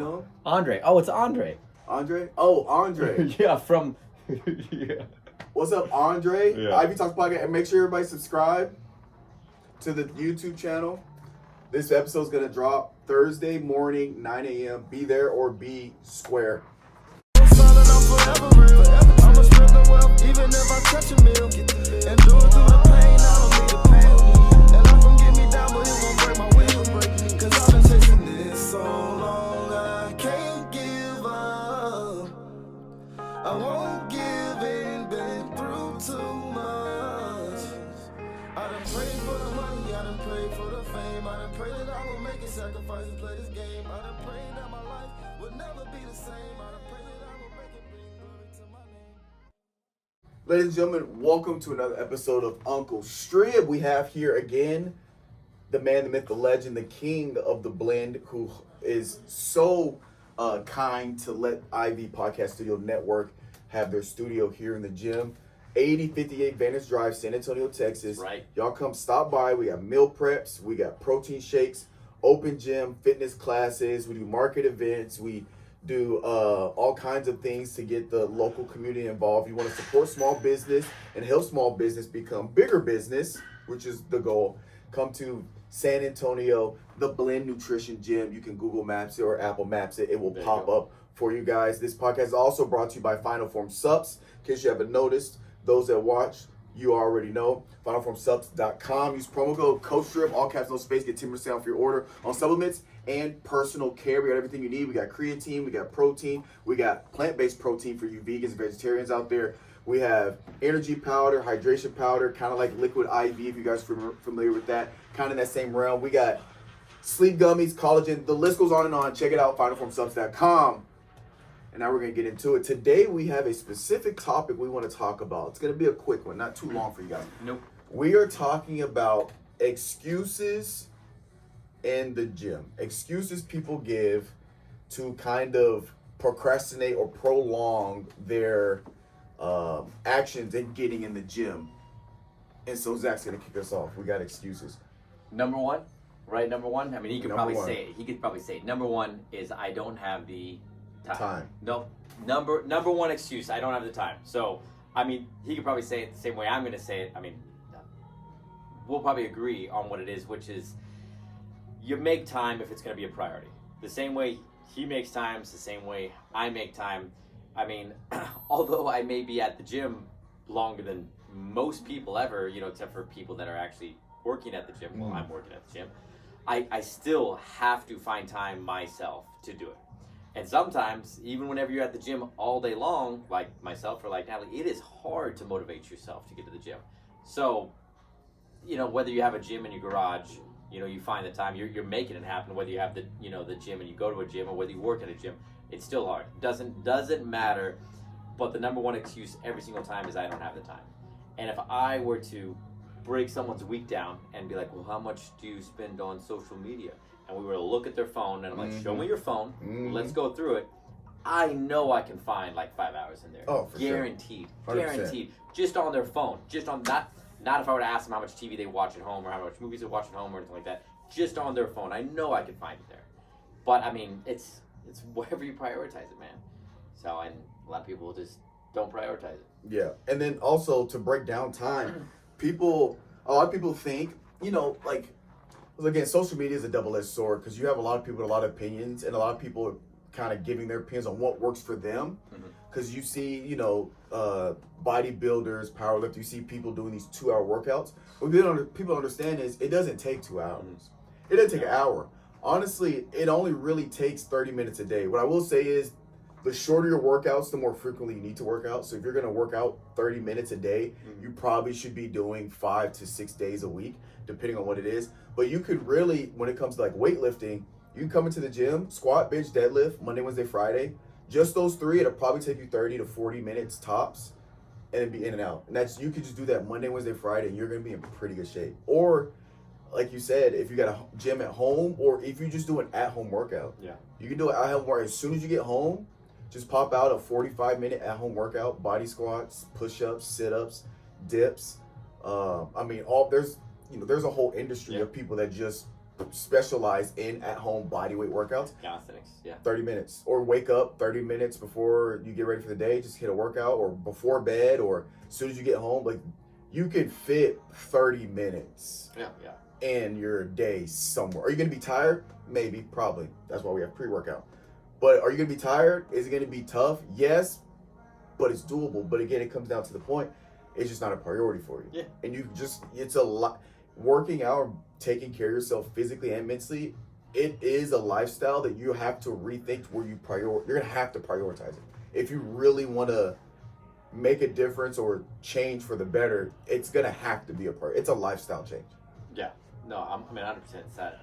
know him? Andre. Oh, it's Andre. Andre? Oh, Andre. Yeah, from... yeah. What's up, Andre? Yeah. Ivy Talks Podcast. And make sure everybody subscribe to the YouTube channel. This episode's going to drop Thursday morning, 9 a.m. Be there or be square. I'ma strip the wealth, even if I touch a meal. And do it through the pain, I don't need a pain. And life gon' get me down, but it won't break my will. Cause I've been chasing this so long, I can't give up. I won't give in, been through too much. I done prayed for the money, I done prayed for the fame. I done prayed that I will make a sacrifice and play this game. I done prayed that my life would never be the same. I done prayed that I will make it bring glory to my name. Ladies and gentlemen, welcome to another episode of Uncle Strib. We have here again the man, the myth, the legend, the king of the blend, who is so kind to let Ivy Podcast Studio Network have their studio here in the gym. 8058 Vantage Drive, San Antonio, Texas. Right. Y'all come stop by. We got meal preps. We got protein shakes, open gym, fitness classes. We do market events. We do all kinds of things to get the local community involved. You want to support small business and help small business become bigger business, which is the goal. Come to San Antonio, the Blend Nutrition Gym. You can Google Maps it or Apple Maps it. It will pop up for you guys. This podcast is also brought to you by Final Form Subs. In case you haven't noticed, those that watch, you already know. FinalFormSubs.com. Use promo code CoachStrib, all caps, no space. Get 10% off your order on supplements and personal care. We got everything you need. We got creatine. We got protein. We got plant-based protein for you vegans and vegetarians out there. We have energy powder, hydration powder, kind of like liquid IV, if you guys are familiar with that. Kind of in that same realm. We got sleep gummies, collagen. The list goes on and on. Check it out, FinalFormSubs.com. And now we're going to get into it. Today we have a specific topic we want to talk about. It's going to be a quick one, not too long for you guys. Nope. We are talking about excuses in the gym. Excuses people give to kind of procrastinate or prolong their actions in getting in the gym. And so Zach's going to kick us off. We got excuses. Number one, right? Number one. I mean, he could Number probably one. say it. He could probably say it. Number one is I don't have the Time. No. Number one excuse, I don't have the time. So, I mean, he could probably say it the same way I'm going to say it. I mean, we'll probably agree on what it is, which is you make time if it's going to be a priority. The same way he makes time, it's the same way I make time. I mean, although I may be at the gym longer than most people ever, you know, except for people that are actually working at the gym. Well, I'm working at the gym. I still have to find time myself to do it. And sometimes, even whenever you're at the gym all day long, like myself or like Natalie, it is hard to motivate yourself to get to the gym. So, you know, whether you have a gym in your garage, you know, you find the time, you're making it happen. Whether you have the, you know, the gym and you go to a gym, or whether you work at a gym, it's still hard. Doesn't matter. But the number one excuse every single time is I don't have the time. And if I were to break someone's week down and be like, well, how much do you spend on social media? And we were to look at their phone, and I'm like, show me your phone. Let's go through it. I know I can find like 5 hours in there. Oh, for Guaranteed. sure. 100%. Guaranteed. Just on their phone. Just on that. Not if I were to ask them how much TV they watch at home or how much movies they watch at home or anything like that. Just on their phone. I know I can find it there. But, I mean, it's wherever you prioritize it, man. So, and a lot of people just don't prioritize it. Yeah. And then also to break down time, a lot of people think, you know, like, again, social media is a double-edged sword because you have a lot of people with a lot of opinions, and a lot of people are kind of giving their opinions on what works for them. Because you see, you know, bodybuilders, powerlifters, you see people doing these 2-hour workouts. What people understand is it doesn't take 2 hours. It doesn't take an hour. Honestly, it only really takes 30 minutes a day. What I will say is the shorter your workouts, the more frequently you need to work out. So if you're going to work out 30 minutes a day, you probably should be doing 5 to 6 days a week, depending on what it is. But you could really, when it comes to like weightlifting, you can come into the gym, squat, bench, deadlift, Monday, Wednesday, Friday. Just those three, it'll probably take you 30 to 40 minutes tops, and then be in and out. And that's, you could just do that Monday, Wednesday, Friday, and you're going to be in pretty good shape. Or, like you said, if you got a gym at home, or if you just do an at-home workout. Yeah. You can do an at-home workout. As soon as you get home, just pop out a 45-minute at-home workout, body squats, push-ups, sit-ups, dips. I mean, there's a whole industry of people that just specialize in at-home bodyweight workouts. Calisthenics, yeah. 30 minutes. Or wake up 30 minutes before you get ready for the day, just hit a workout, or before bed, or as soon as you get home. Like, you could fit 30 minutes in your day somewhere. Are you going to be tired? Maybe, probably. That's why we have pre-workout. But are you going to be tired? Is it going to be tough? Yes, but it's doable. But again, it comes down to the point, it's just not a priority for you. Yeah. And you just, it's a lot. Working out, taking care of yourself physically and mentally, it is a lifestyle that you have to rethink where you you're going to have to prioritize it. If you really want to make a difference or change for the better, it's going to have to be it's a lifestyle change. Yeah. No, I mean, 100% it's that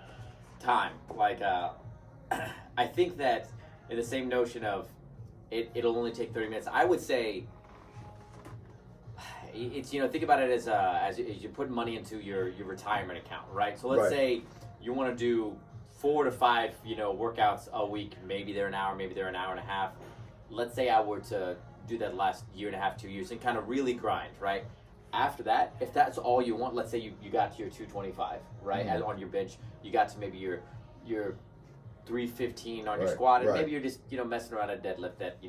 time. Like, I think that in the same notion of it'll only take 30 minutes, I would say it's, think about it as you put money into your retirement account, right? So let's say you want to do 4 to 5, workouts a week. Maybe they're an hour, maybe they're an hour and a half. Let's say I were to do that last year and a half, 2 years, and kind of really grind, right? After that, if that's all you want, let's say you got to your 225, right? Mm-hmm. On your bench, you got to maybe your 315 on your squat, and maybe you're just, messing around a deadlift at,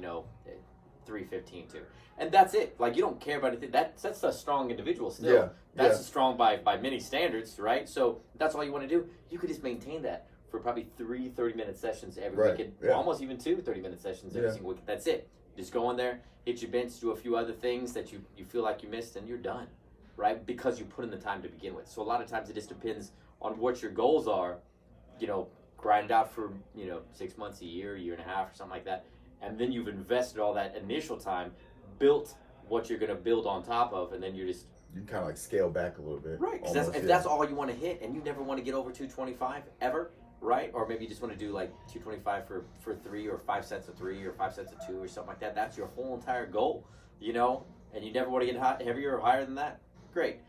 315 too. And that's it. Like, you don't care about anything. That's a strong individual still. Yeah. That's strong by many standards, right? So that's all you want to do. You could just maintain that for probably 3 30-minute sessions every weekend. Yeah. Almost even 2 30-minute sessions every single weekend. That's it. Just go in there, hit your bench, do a few other things that you feel like you missed, and you're done, right? Because you put in the time to begin with. So a lot of times it just depends on what your goals are. Grind it out for 6 months, a year and a half, or something like that, and then you've invested all that initial time, built what you're going to build on top of, and then you can kind of like scale back a little bit, right? Because if that's all you want to hit, and you never want to get over 225 ever, right? Or maybe you just want to do like 225 for 3 or 5 sets of 3 or 5 sets of 2 or something like that. That's your whole entire goal, and you never want to get heavier or higher than that. Great.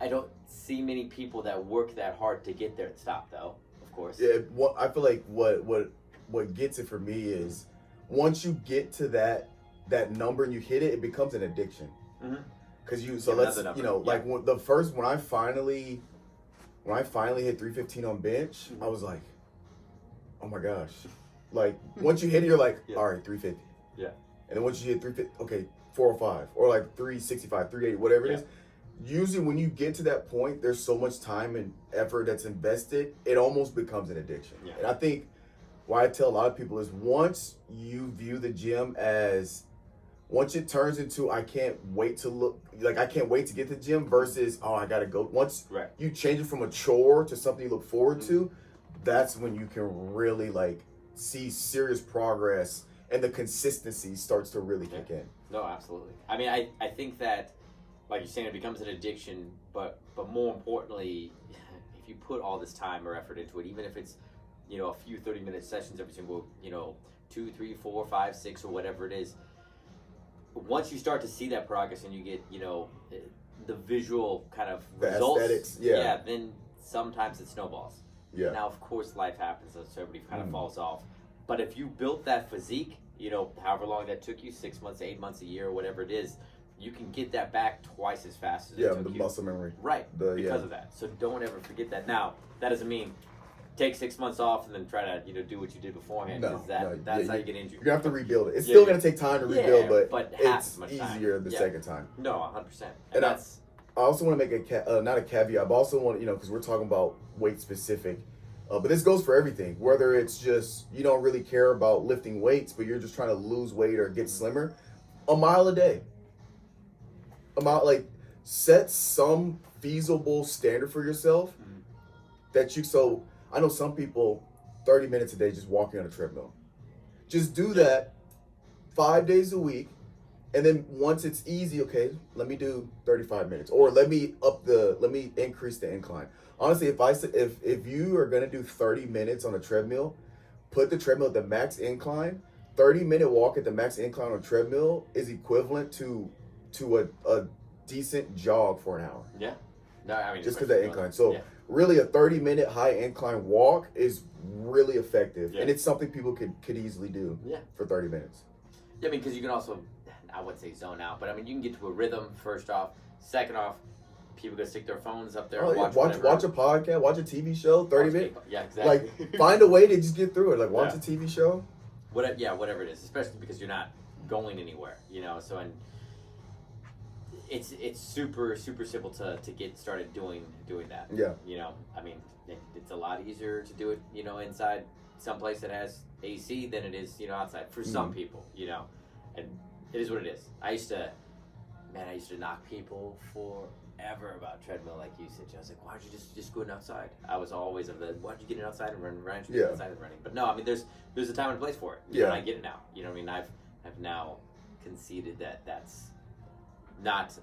I don't see many people that work that hard to get there and stop, though. Course. Yeah, I feel like what gets it for me is once you get to that number and you hit it, it becomes an addiction. Because like when I finally hit 315 on bench, I was like, oh my gosh. Like, once you hit it, you're like, all right, 350. Yeah. And then once you hit 350, okay, 405 or like 365, 380, whatever it is. Usually when you get to that point, there's so much time and effort that's invested, it almost becomes an addiction. Yeah. And I think why I tell a lot of people is once you view the gym once it turns into I can't wait to get to the gym versus I gotta go. Once you change it from a chore to something you look forward to, that's when you can really like see serious progress and the consistency starts to really kick in. No, absolutely. I mean, I think that, like you're saying, it becomes an addiction, but more importantly, if you put all this time or effort into it, even if it's, a few 30-minute sessions every single, 2, 3, 4, 5, 6, or whatever it is, once you start to see that progress and you get, the visual kind of results, aesthetics, then sometimes it snowballs. Yeah. Now, of course, life happens, so everybody kind of falls off. But if you built that physique, however long that took you, 6 months, 8 months, a year, or whatever it is, you can get that back twice as fast as it took you. Muscle memory. Right, because of that. So don't ever forget that. Now, that doesn't mean take 6 months off and then try to do what you did beforehand. That's how you get injured. You're going to have to rebuild it. It's still going to take time to rebuild, but it's easier the second time. No, 100%. And I also want to make not a caveat, but I also want because we're talking about weight specific. But this goes for everything, whether it's just you don't really care about lifting weights, but you're just trying to lose weight or get slimmer. A mile a day. Set some feasible standard for yourself so I know some people 30 minutes a day just walking on a treadmill. Just do that 5 days a week, and then once it's easy, okay, let me do 35 minutes, or let me increase the incline. Honestly, if you are gonna do 30 minutes on a treadmill, put the treadmill at the max incline. 30-minute walk at the max incline on a treadmill is equivalent to a decent jog for an hour. Yeah. No, I mean, just because that incline. So really, a 30-minute high incline walk is really effective, and it's something people could easily do for 30 minutes. Yeah, I mean, because you can also, I wouldn't say zone out, but I mean, you can get to a rhythm first off. Second off, people gonna stick their phones up there Oh, and yeah. watch Watch a podcast, watch a TV show, 30 minutes. Yeah, exactly. Like, find a way to just get through it. Like, watch Yeah. a TV show. Whatever it is, especially because you're not going anywhere, so, and it's super simple to get started doing that. Yeah. I mean, it's a lot easier to do it, inside someplace that has AC than it is, outside for some people, and it is what it is. I used to knock people forever about treadmill like usage. I was like, why'd you just go outside? I was always of the, why'd you get outside and run outside and running? But no, I mean, there's a time and place for it. And I get it now. You know what I mean? I've now conceded that that's not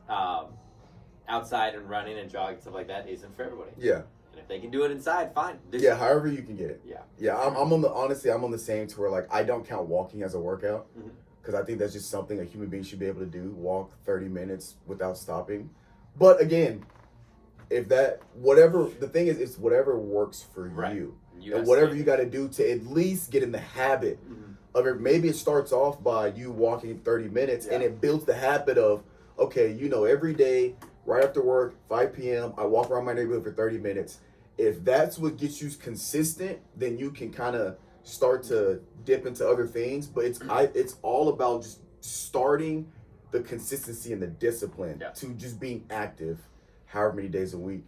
outside and running and jogging, stuff like that isn't for everybody. Yeah. And if they can do it inside, fine. However you can get it. Yeah. I'm on the same to where, like, I don't count walking as a workout. Because I think that's just something a human being should be able to do, walk 30 minutes without stopping. But again, the thing is, it's whatever works for you. And whatever you got to do to at least get in the habit of it. Maybe it starts off by you walking 30 minutes and it builds the habit of, okay, every day, right after work, 5 p.m., I walk around my neighborhood for 30 minutes. If that's what gets you consistent, then you can kind of start to dip into other things. But it's all about just starting the consistency and the discipline to just being active however many days a week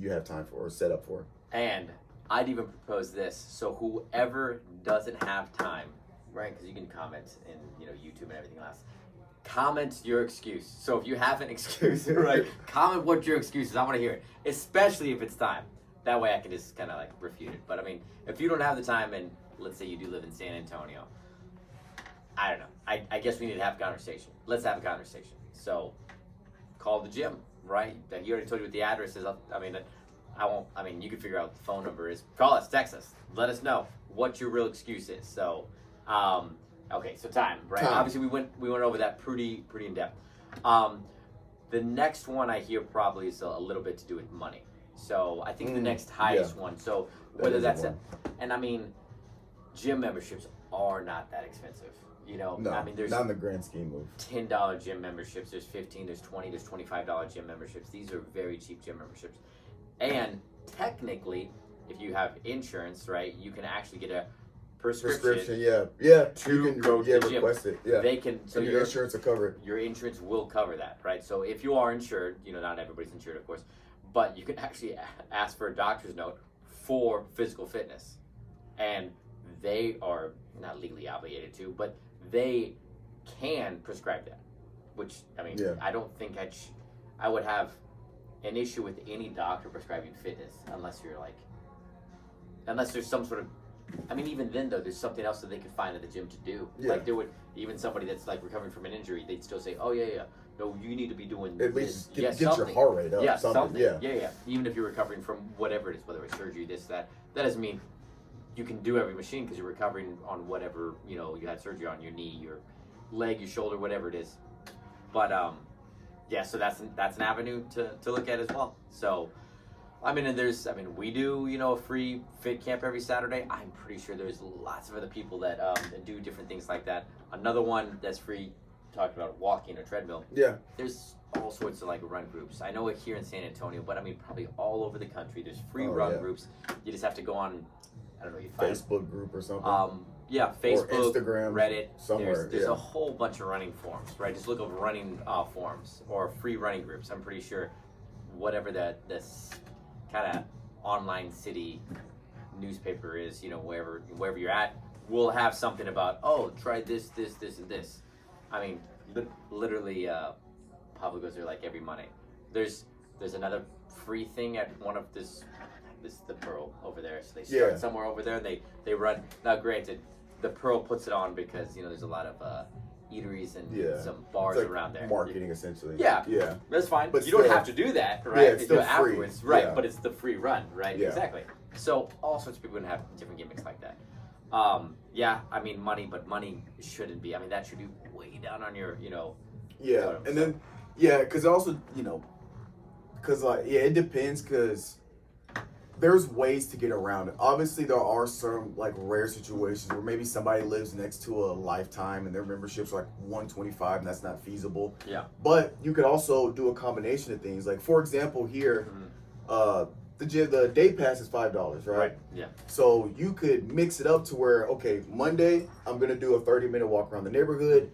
you have time for or set up for. And I'd even propose this. So whoever doesn't have time, right? Because you can comment in YouTube and everything else. Comment your excuse. So if you have an excuse, right? Comment what your excuse is. I want to hear it, especially if it's time. That way I can just kind of like refute it. But I mean, if you don't have the time, and let's say you do live in San Antonio, I don't know. I guess we need to have a conversation. Let's have a conversation. So call the gym, right? He already told you what the address is. You can figure out what the phone number is. Call us, text us. Let us know what your real excuse is. So, okay, so time, right? Obviously, we went over that pretty in depth. The next one I hear probably is a little bit to do with money. So I think the next highest one. So whether that's and I mean, gym memberships are not that expensive. No, I mean, there's not in the grand scheme of $10 gym memberships. There's $15, there's $20, there's $25 gym memberships. These are very cheap gym memberships. And technically, if you have insurance, right, you can actually get a prescription. Yeah. To go to the gym. Request it. Yeah. They can. So your insurance will cover it. Your insurance will cover that, right? So if you are insured, not everybody's insured, of course, but you can actually ask for a doctor's note for physical fitness, and they are not legally obligated to, but they can prescribe that. Which I mean, I don't think I would have an issue with any doctor prescribing fitness unless there's some sort of, I mean, even then though, there's something else that they could find at the gym to do. Like even somebody that's like recovering from an injury, they'd still say, oh yeah, no, you need to be doing at least this. Get your heart rate up. Yeah, something. Yeah. Even if you're recovering from whatever it is, whether it's surgery, this, that doesn't mean you can do every machine because you're recovering on whatever, you had surgery on, your knee, your leg, your shoulder, whatever it is. But so that's an avenue to look at as well. So, we do, a free fit camp every Saturday. I'm pretty sure there's lots of other people that do different things like that. Another one that's free, talking about walking or treadmill. Yeah. There's all sorts of run groups. I know it here in San Antonio, but probably all over the country. There's free run groups. You just have to go on, I don't know, you find Facebook group or something. Facebook, or Instagram, Reddit. Somewhere. There's a whole bunch of running forums, right? Just look up running forums or free running groups. I'm pretty sure whatever this kind of online city newspaper is, wherever you're at, will have something about, try this, and this. I mean, literally, Pablo goes there every Monday. There's another free thing at one of the Pearl over there. So they start somewhere over there and they run. Now, granted, the Pearl puts it on because there's a lot of eateries and some bars around there. Marketing essentially. Yeah, that's fine. But you don't have to do that, right? Yeah, it's still free. Afterwards, right? Yeah. But it's the free run, right? Yeah. Exactly. So all sorts of people are gonna have different gimmicks like that. Money, but money shouldn't be. That should be way down on your, Yeah, and then because also, because it depends because there's ways to get around it. Obviously, there are some like rare situations where maybe somebody lives next to a Lifetime and their membership's like $125 and that's not feasible. Yeah. But you could also do a combination of things. Like for example, here, the day pass is $5, right? Yeah. So you could mix it up to where, okay, Monday I'm gonna do a 30-minute walk around the neighborhood.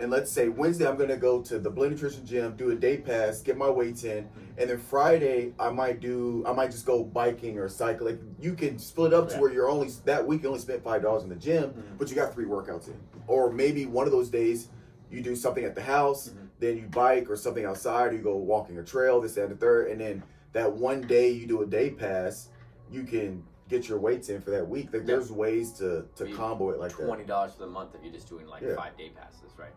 And let's say Wednesday, I'm going to go to the Blend Nutrition Gym, do a day pass, get my weights in. And then Friday, I might just go biking or cycling. Like, you can split up to where you're that week you only spent $5 in the gym, but you got 3 workouts in. Or maybe one of those days, you do something at the house, then you bike or something outside, or you go walking a trail, this, that, and the third. And then that one day you do a day pass, you can get your weights in for that week. Like, there's ways to combo it like that. $20 for the month if you're just doing like 5 day passes, right?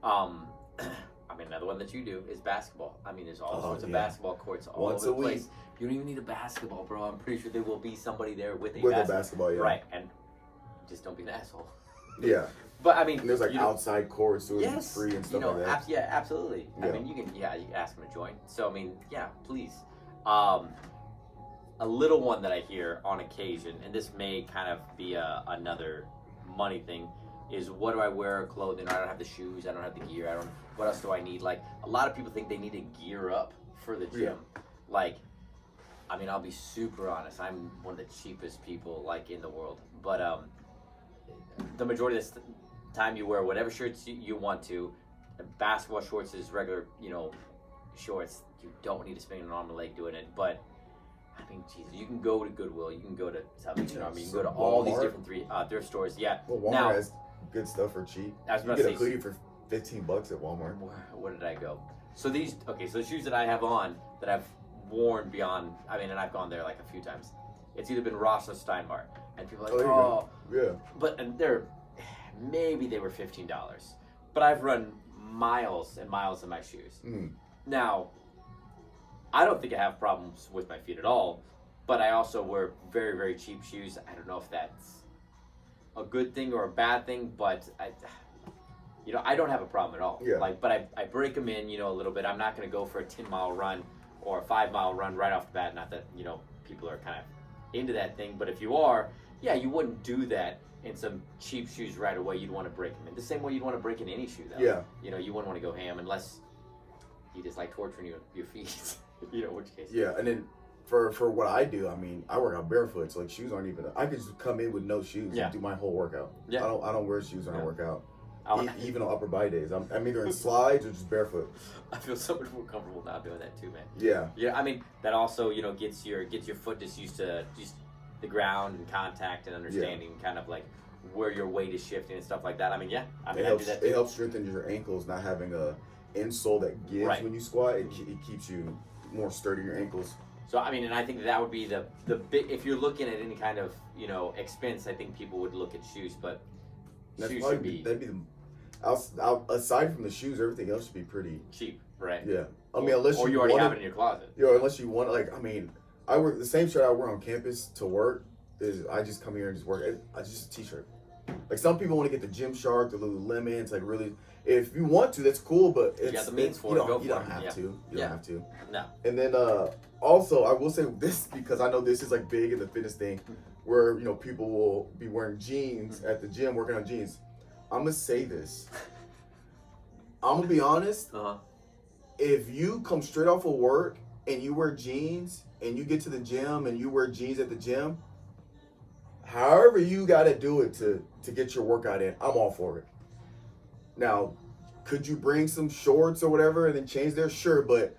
I mean, another one that you do is basketball. I mean, there's all sorts of basketball courts all over the place. You don't even need a basketball, bro. I'm pretty sure there will be somebody there with a basketball. Yeah. Right, and just don't be an asshole. Yeah. But I mean, and there's like outside courts, so it's free and stuff like that. Yeah, absolutely. Yeah. I mean, you can ask them to join. So I mean, yeah, please. A little one that I hear on occasion, and this may kind of be another money thing, is what do I wear clothing? I don't have the shoes, I don't have the gear, what else do I need? Like, a lot of people think they need to gear up for the gym. Yeah. Like, I mean, I'll be super honest, I'm one of the cheapest people like in the world, but the majority of the time you wear whatever shirts you want to. Basketball shorts is regular, shorts. You don't need to spend an arm and leg doing it, but I mean, Jesus, you can go to Goodwill, you can go to Salvation Army, you can go to all these different thrift stores. Yeah. Well, Walmart has good stuff for cheap. You get a hoodie for $15 at Walmart. Where did I go? So the shoes that I have on that I've worn beyond, I mean, and I've gone there like a few times. It's either been Ross or Steinmart, and people are like, yeah. But maybe they were $15, but I've run miles and miles in my shoes. Now, I don't think I have problems with my feet at all, but I also wear very, very cheap shoes. I don't know if that's a good thing or a bad thing, but I don't have a problem at all. Yeah. But I break them in, a little bit. I'm not going to go for a 10-mile run or a 5-mile run right off the bat. Not that, people are kind of into that thing, but if you are, you wouldn't do that in some cheap shoes right away. You'd want to break them in. The same way you'd want to break in any shoe, though. Yeah. You wouldn't want to go ham unless you just like torturing your feet. Which case. Yeah, and then for what I do, I mean, I work out barefoot, so like shoes aren't even. I could just come in with no shoes and do my whole workout. Yeah. I don't wear shoes when I work out. Even on upper body days, I'm either in slides or just barefoot. I feel so much more comfortable not doing that too, man. Yeah. Yeah, I mean that also gets your foot just used to just the ground and contact and understanding kind of like where your weight is shifting and stuff like that. I mean, I do that too. It helps strengthen your ankles, not having a insole that gives when you squat. It keeps you more sturdy in your ankles. So I mean, and I think that would be the big. If you're looking at any kind of expense, I think people would look at shoes, but shoes should be aside from the shoes, everything else should be pretty cheap, right? Yeah, I mean, unless you already have it in your closet. Unless you want, like, I mean, I wear the same shirt I wear on campus to work. I just come here and just work. It's just a t-shirt. Like, some people want to get the Gymshark, the Lululemons, like, really. If you want to, that's cool, but you got the means for it. You don't have to. You don't have to. No. And then also, I will say this because I know this is like big in the fitness thing, where people will be wearing jeans at the gym, working on jeans. I'm gonna say this. I'm gonna be honest. If you come straight off of work and you wear jeans and you get to the gym and you wear jeans at the gym, however you gotta do it to get your workout in, I'm all for it. Now, could you bring some shorts or whatever and then change there? Sure, but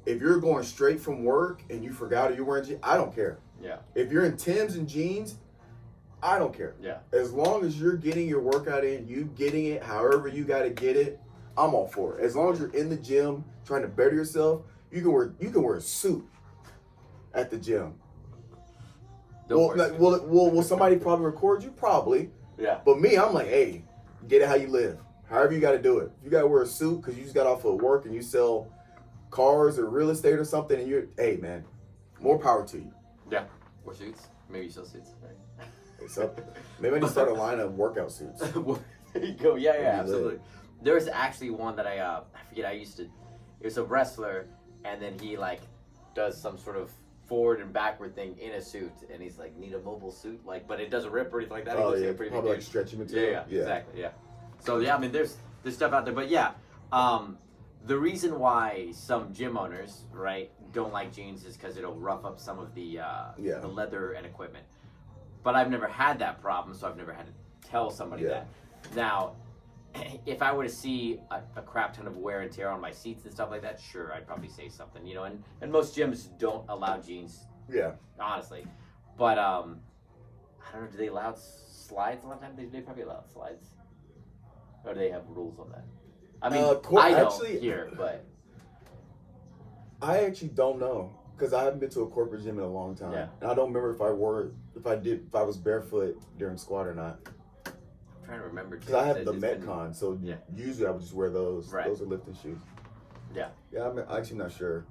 if you're going straight from work and you forgot or you're wearing jeans, I don't care. Yeah. If you're in Timbs and jeans, I don't care. Yeah. As long as you're getting your workout in, you getting it however you got to get it, I'm all for it. As long as you're in the gym trying to better yourself, you can wear a suit at the gym. Will somebody probably record you? Probably. Yeah. But me, I'm like, hey, get it how you live. However you got to do it. If you got to wear a suit because you just got off of work and you sell cars or real estate or something, and hey, man, more power to you. Yeah. Or suits. Maybe you sell suits. Right. So, maybe I need to start a line of workout suits. There you go. Yeah, absolutely. There's actually one that I forget. It was a wrestler, and then he like does some sort of forward and backward thing in a suit, and he's like, need a mobile suit, like, but it doesn't rip or anything like that. He Oh looks yeah, like a pretty probably big like dude. stretchy material. Yeah, exactly, yeah. So yeah, I mean, there's stuff out there, but yeah, the reason why some gym owners, right, don't like jeans is because it'll rough up some of the leather and equipment. But I've never had that problem, so I've never had to tell somebody that. Now, if I were to see a crap ton of wear and tear on my seats and stuff like that, sure, I'd probably say something, you know. And most gyms don't allow jeans. Yeah. Honestly, but I don't know. Do they allow slides a lot of times? They probably allow slides, or do they have rules on that? I mean, I don't here, but I actually don't know because I haven't been to a corporate gym in a long time, and I don't remember if I was barefoot during squat or not. I'm trying to remember. Because I have the Metcon, so usually I would just wear those. Right. Those are lifting shoes. Yeah. Yeah, I'm actually not sure.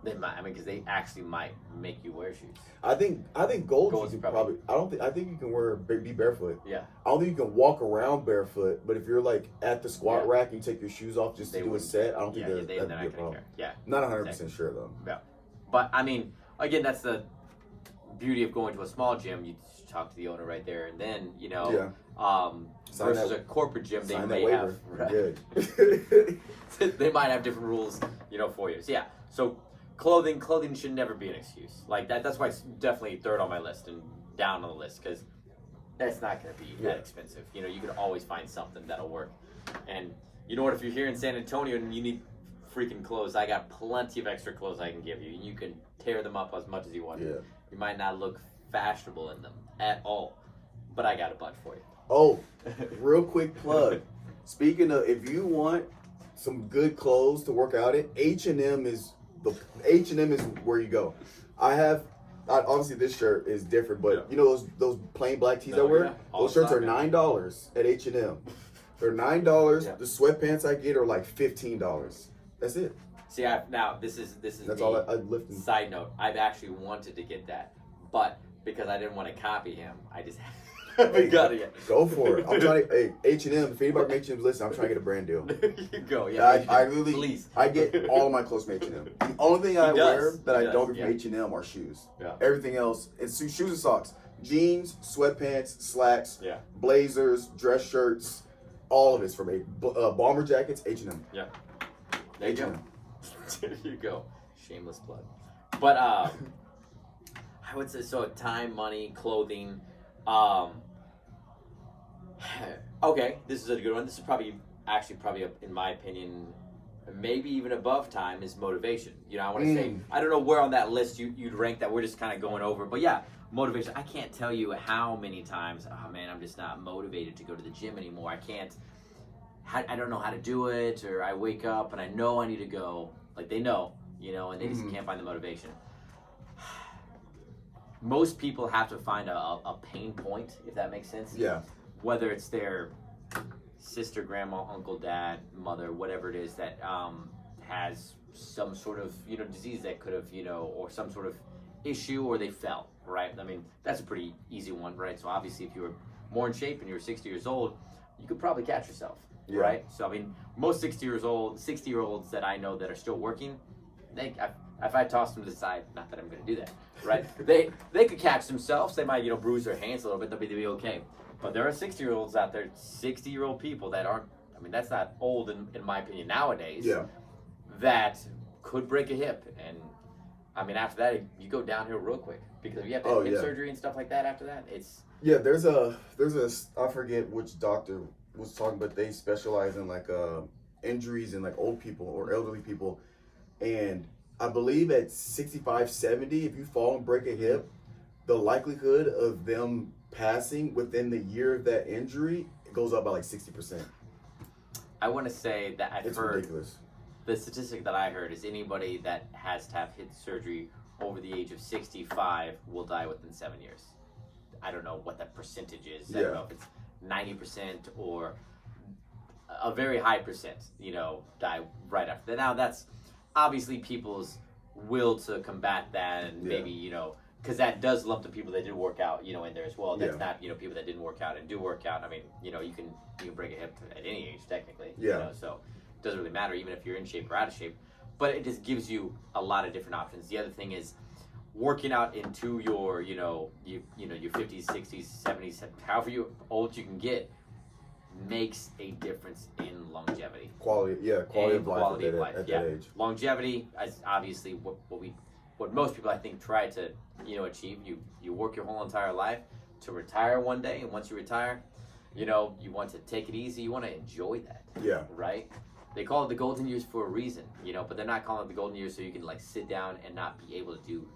They might. I mean, because they actually might make you wear shoes. I think gold Gold's you can probably. I think you can be barefoot. Yeah. I don't think you can walk around barefoot, but if you're like at the squat rack and you take your shoes off just to do a set, I don't think that'd be a problem. Care. Yeah. Not 100% sure though. Yeah. But I mean, again, that's the beauty of going to a small gym. You just talk to the owner right there, and then you know. Versus a corporate gym, they may have. Right. They might have different rules, you know, for you. So yeah. So clothing should never be an excuse. Like that. That's why it's definitely third on my list and down on the list because that's not going to be that expensive. You know, you can always find something that'll work. And you know what? If you're here in San Antonio and you need freaking clothes, I got plenty of extra clothes I can give you, and you can tear them up as much as you want. Yeah. You might not look fashionable in them at all, but I got a bunch for you. Oh, real quick plug. Speaking of, if you want some good clothes to work out in, H&M is where you go. Obviously this shirt is different, but you know those plain black tees I wear? Those shirts are $9 at H&M. They're $9. Yeah. The sweatpants I get are like $15. That's it. See, this is that's all I lift. Side note, I've actually wanted to get that, but because I didn't want to copy him, I just haven't got it yet. Go for it. I'm trying to. Hey, H&M. If anybody makes H&M's listen, I'm trying to get a brand deal. There you go. Yeah. I get all of my clothes from H&M. The only thing I wear that I don't get from H&M are shoes. Yeah. Everything else is shoes and socks, jeans, sweatpants, slacks, blazers, dress shirts. All of it's from bomber jackets, H&M. Yeah. There you go. There you go. Shameless plug. But I would say so. Time, money, clothing. Okay, this is a good one. This is probably in my opinion, maybe even above time is motivation. You know, I want to say, I don't know where on that list you'd rank that. We're just kind of going over, but yeah, motivation. I can't tell you how many times, oh man, I'm just not motivated to go to the gym anymore. I don't know how to do it, or I wake up and I know I need to go. Like they know, you know, and they just can't find the motivation. Most people have to find a pain point, if that makes sense. Yeah. Whether it's their sister, grandma, uncle, dad, mother, whatever it is that has some sort of, you know, disease that could have, you know, or some sort of issue, or they fell, right? I mean, that's a pretty easy one, right? So obviously if you were more in shape and you were 60 years old, you could probably catch yourself, right? So I mean, most 60-year-olds that I know that are still working, if I toss them to the side, not that I'm going to do that, right? they could catch themselves. They might, you know, bruise their hands a little bit. They'll be okay. But there are 60-year-olds out there, 60-year-old people that aren't. I mean, that's not old in my opinion nowadays. Yeah. That could break a hip, and I mean after that you go downhill real quick because you have to have hip surgery and stuff like that. After that, it's there's a I forget which doctor was talking, but they specialize in like injuries in like old people or elderly people, and I believe at 65, 70, if you fall and break a hip, the likelihood of them passing within the year of that injury goes up by like 60%. I want to say that I've heard ridiculous. The statistic that I heard is anybody that has to have hip surgery over the age of 65 will die within 7 years. I don't know what that percentage is. I don't know if it's 90% or a very high percent, you know, die right after that. Now that's obviously people's will to combat that, and maybe, you know, because that does lump the people that did work out, you know, in there as well. That's not, you know, people that didn't work out and do work out. I mean, you know, you can break a hip at any age technically. You know, so it doesn't really matter even if you're in shape or out of shape. But it just gives you a lot of different options. The other thing is working out into your, your 50s, 60s, 70s, however old you can get, makes a difference in longevity. Quality of life at that age. Longevity is obviously what most people I think try to achieve. You work your whole entire life to retire one day, and once you retire, you want to take it easy. You want to enjoy that. Yeah. Right. They call it the golden years for a reason, but they're not calling it the golden years so you can like sit down and not be able to do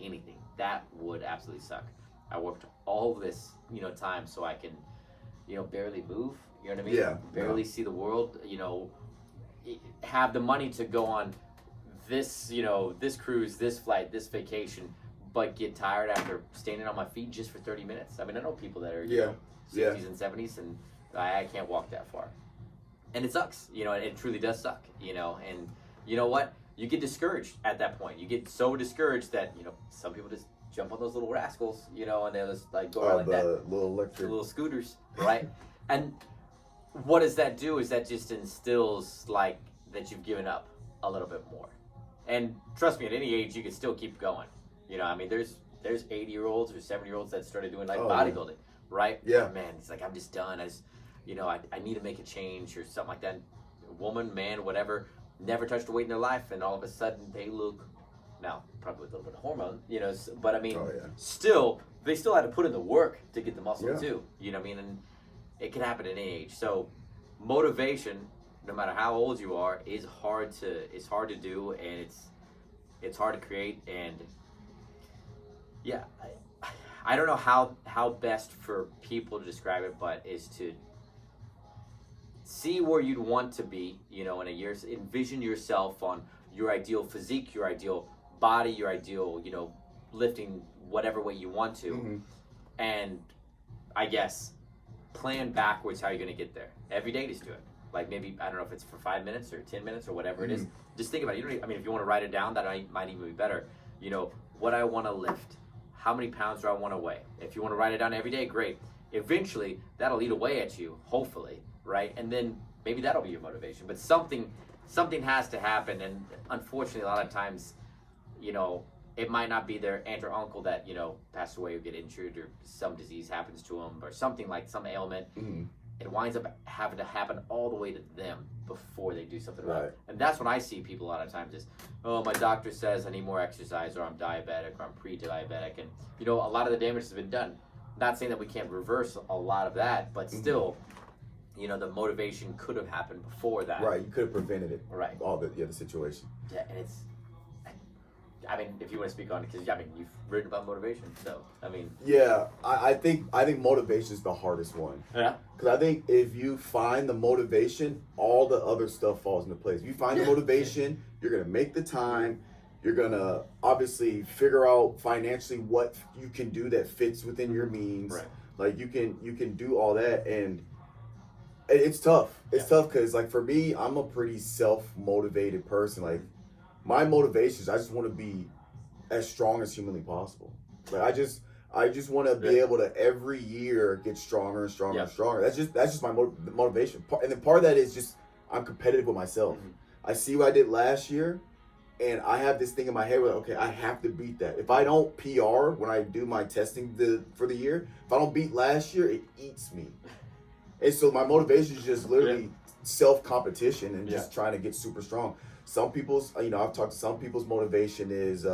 anything. That would absolutely suck. I worked all this time so I can barely move, you know what I mean? Yeah. Barely see the world, have the money to go on this this cruise, this flight, this vacation, but get tired after standing on my feet just for 30 minutes. I mean, I know people that are 60s and 70s, and I can't walk that far, and it sucks. It truly does suck. And you know what? You get discouraged at that point. You get so discouraged that some people just jump on those little rascals, and they'll just like go around like that, little scooters, right? And what does that do? Is that just instills like that you've given up a little bit more. And trust me, at any age you can still keep going. I mean, there's 80-year-olds or 70-year-olds that started doing like bodybuilding, right? Yeah. Man, it's like, I'm just done. I need to make a change or something like that. Woman, man, whatever, never touched a weight in their life, and all of a sudden they look, now probably with a little bit of hormone, but I mean, they still had to put in the work to get the muscle too. You know what I mean? And it can happen at any age. So motivation, no matter how old you are, is hard to do, and it's hard to create. And yeah, I don't know how best for people to describe it, but is to see where you'd want to be, in a year. Envision yourself on your ideal physique, your ideal body, your ideal, lifting whatever weight you want to, and I guess plan backwards how you're going to get there. Every day, just do it. Like maybe, I don't know if it's for 5 minutes or 10 minutes or whatever it is. Just think about it. If you want to write it down, that might even be better. What I want to lift. How many pounds do I want to weigh? If you want to write it down every day, great. Eventually, that'll eat away at you, hopefully, right? And then maybe that'll be your motivation. But something has to happen. And unfortunately, a lot of times, it might not be their aunt or uncle that, passed away or get injured or some disease happens to them or something like some ailment. It winds up having to happen all the way to them before they do something about it. And that's when I see people a lot of times is, oh, my doctor says I need more exercise, or I'm diabetic, or I'm pre-diabetic. And, a lot of the damage has been done. Not saying that we can't reverse a lot of that, but still, the motivation could have happened before that. Right, you could have prevented it. Right. All the situation. Yeah, and it's, if you want to speak on it, because, you've written about motivation, so, Yeah, I think motivation is the hardest one. Yeah. Because I think if you find the motivation, all the other stuff falls into place. If you find the motivation, you're going to make the time. You're going to obviously figure out financially what you can do that fits within your means. Right. Like you can do all that, and it's tough. It's tough because like for me, I'm a pretty self-motivated person. Like my motivations, I just want to be as strong as humanly possible. Like I just want to be able to every year get stronger and stronger and stronger. That's just my motivation. And then part of that is just I'm competitive with myself. I see what I did last year, and I have this thing in my head where okay, I have to beat that. If I don't PR when I do my testing for the year, if I don't beat last year, it eats me. And so my motivation is just literally self-competition and just trying to get super strong. Some people's, I've talked to some people's motivation is,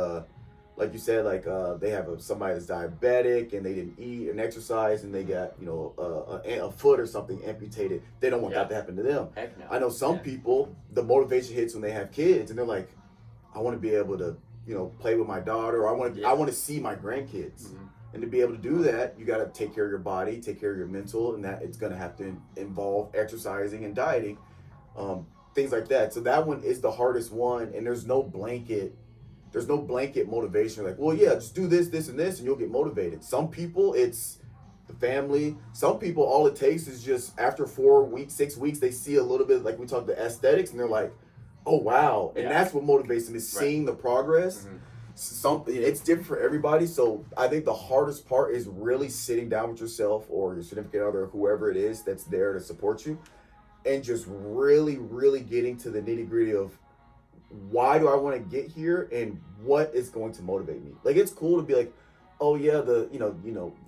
like you said, like they have somebody that's diabetic and they didn't eat and exercise and they got, a foot or something amputated. They don't want that to happen to them. Heck no. I know some people, the motivation hits when they have kids and they're like, I want to be able to, play with my daughter, or I want to see my grandkids. And to be able to do that, you got to take care of your body, take care of your mental, and that it's going to have to involve exercising and dieting, things like that. So that one is the hardest one, and there's no blanket motivation. Like, well, yeah, just do this, this, and this, and you'll get motivated. Some people, it's the family. Some people, all it takes is just after 4 weeks, 6 weeks, they see a little bit, like we talked the aesthetics, and they're like, oh, wow. And that's what motivates them, is seeing the progress. It's different for everybody. So I think the hardest part is really sitting down with yourself or your significant other, whoever it is that's there to support you, and just really, really getting to the nitty gritty of why do I want to get here and what is going to motivate me. Like, it's cool to be like, oh yeah,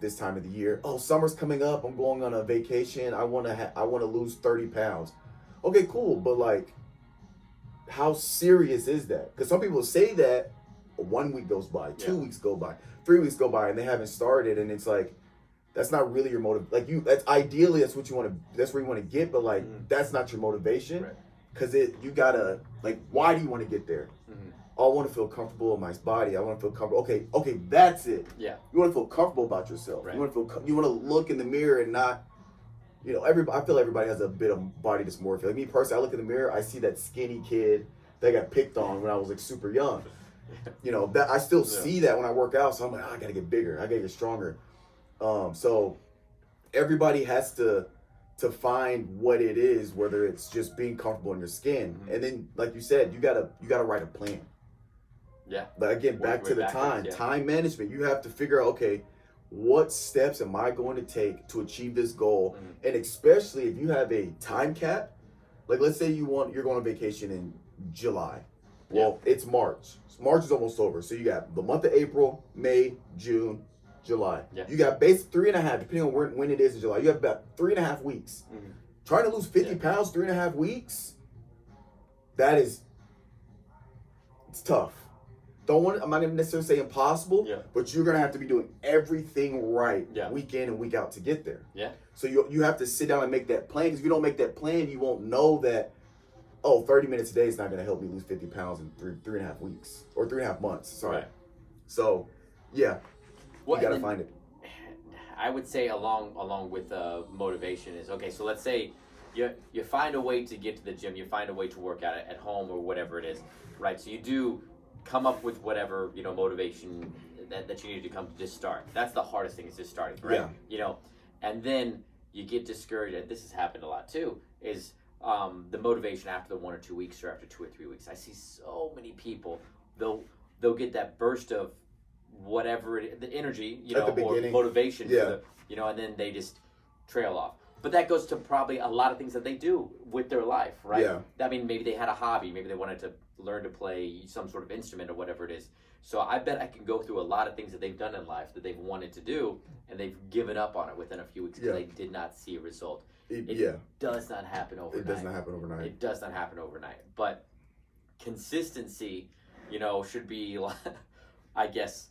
this time of the year, oh, summer's coming up, I'm going on a vacation, I want to lose 30 pounds. Okay, cool, but like, how serious is that? Because some people say that 1 week goes by, 2 weeks go by, 3 weeks go by, and they haven't started, and it's like, that's not really your motive. Like, that's ideally, that's what you want to, that's where you want to get, but like, that's not your motivation. Because you gotta, like, why do you want to get there? Oh, I want to feel comfortable in my body. I want to feel comfortable. Okay, that's it. Yeah. You want to feel comfortable about yourself. Right. You want to look in the mirror and not, I feel everybody has a bit of body dysmorphia. Like me personally, I look in the mirror, I see that skinny kid that got picked on when I was like super young. That I still see that when I work out. So I'm like, I gotta get bigger. I gotta get stronger. So everybody has to find what it is, whether it's just being comfortable in your skin, and then, like you said, you gotta write a plan. Yeah. But again, back to the time management. You have to figure out, okay, what steps am I going to take to achieve this goal? And especially if you have a time cap, like let's say you're going on vacation in July. Well, it's March. March is almost over. So you got the month of April, May, June, July. Yeah. You got basically 3.5, depending on when it is in July. You have about 3.5 weeks. Trying to lose 50 pounds, 3.5 weeks, it's tough. I'm not going to necessarily say impossible, but you're going to have to be doing everything right week in and week out to get there. Yeah. So you have to sit down and make that plan, because if you don't make that plan, you won't know that, 30 minutes a day is not going to help me lose 50 pounds in 3.5 weeks or 3.5 months. Sorry. Right. So, yeah, you got to find it. I would say along with motivation is, okay, so let's say you find a way to get to the gym, you find a way to work out at home or whatever it is, right? So you do come up with whatever, motivation that you need to come to just start. That's the hardest thing, is just starting, right? Yeah. And then you get discouraged, and this has happened a lot too, is the motivation after the 1 or 2 weeks or after 2 or 3 weeks. I see so many people, they'll get that burst of whatever it is, the energy, or motivation, for and then they just trail off. But that goes to probably a lot of things that they do with their life, right? Yeah. I mean, maybe they had a hobby, maybe they wanted to learn to play some sort of instrument or whatever it is. So I bet I can go through a lot of things that they've done in life that they've wanted to do, and they've given up on it within a few weeks because they did not see a result. It does not happen overnight. It does not happen overnight. It does not happen overnight. But consistency, should be, I guess,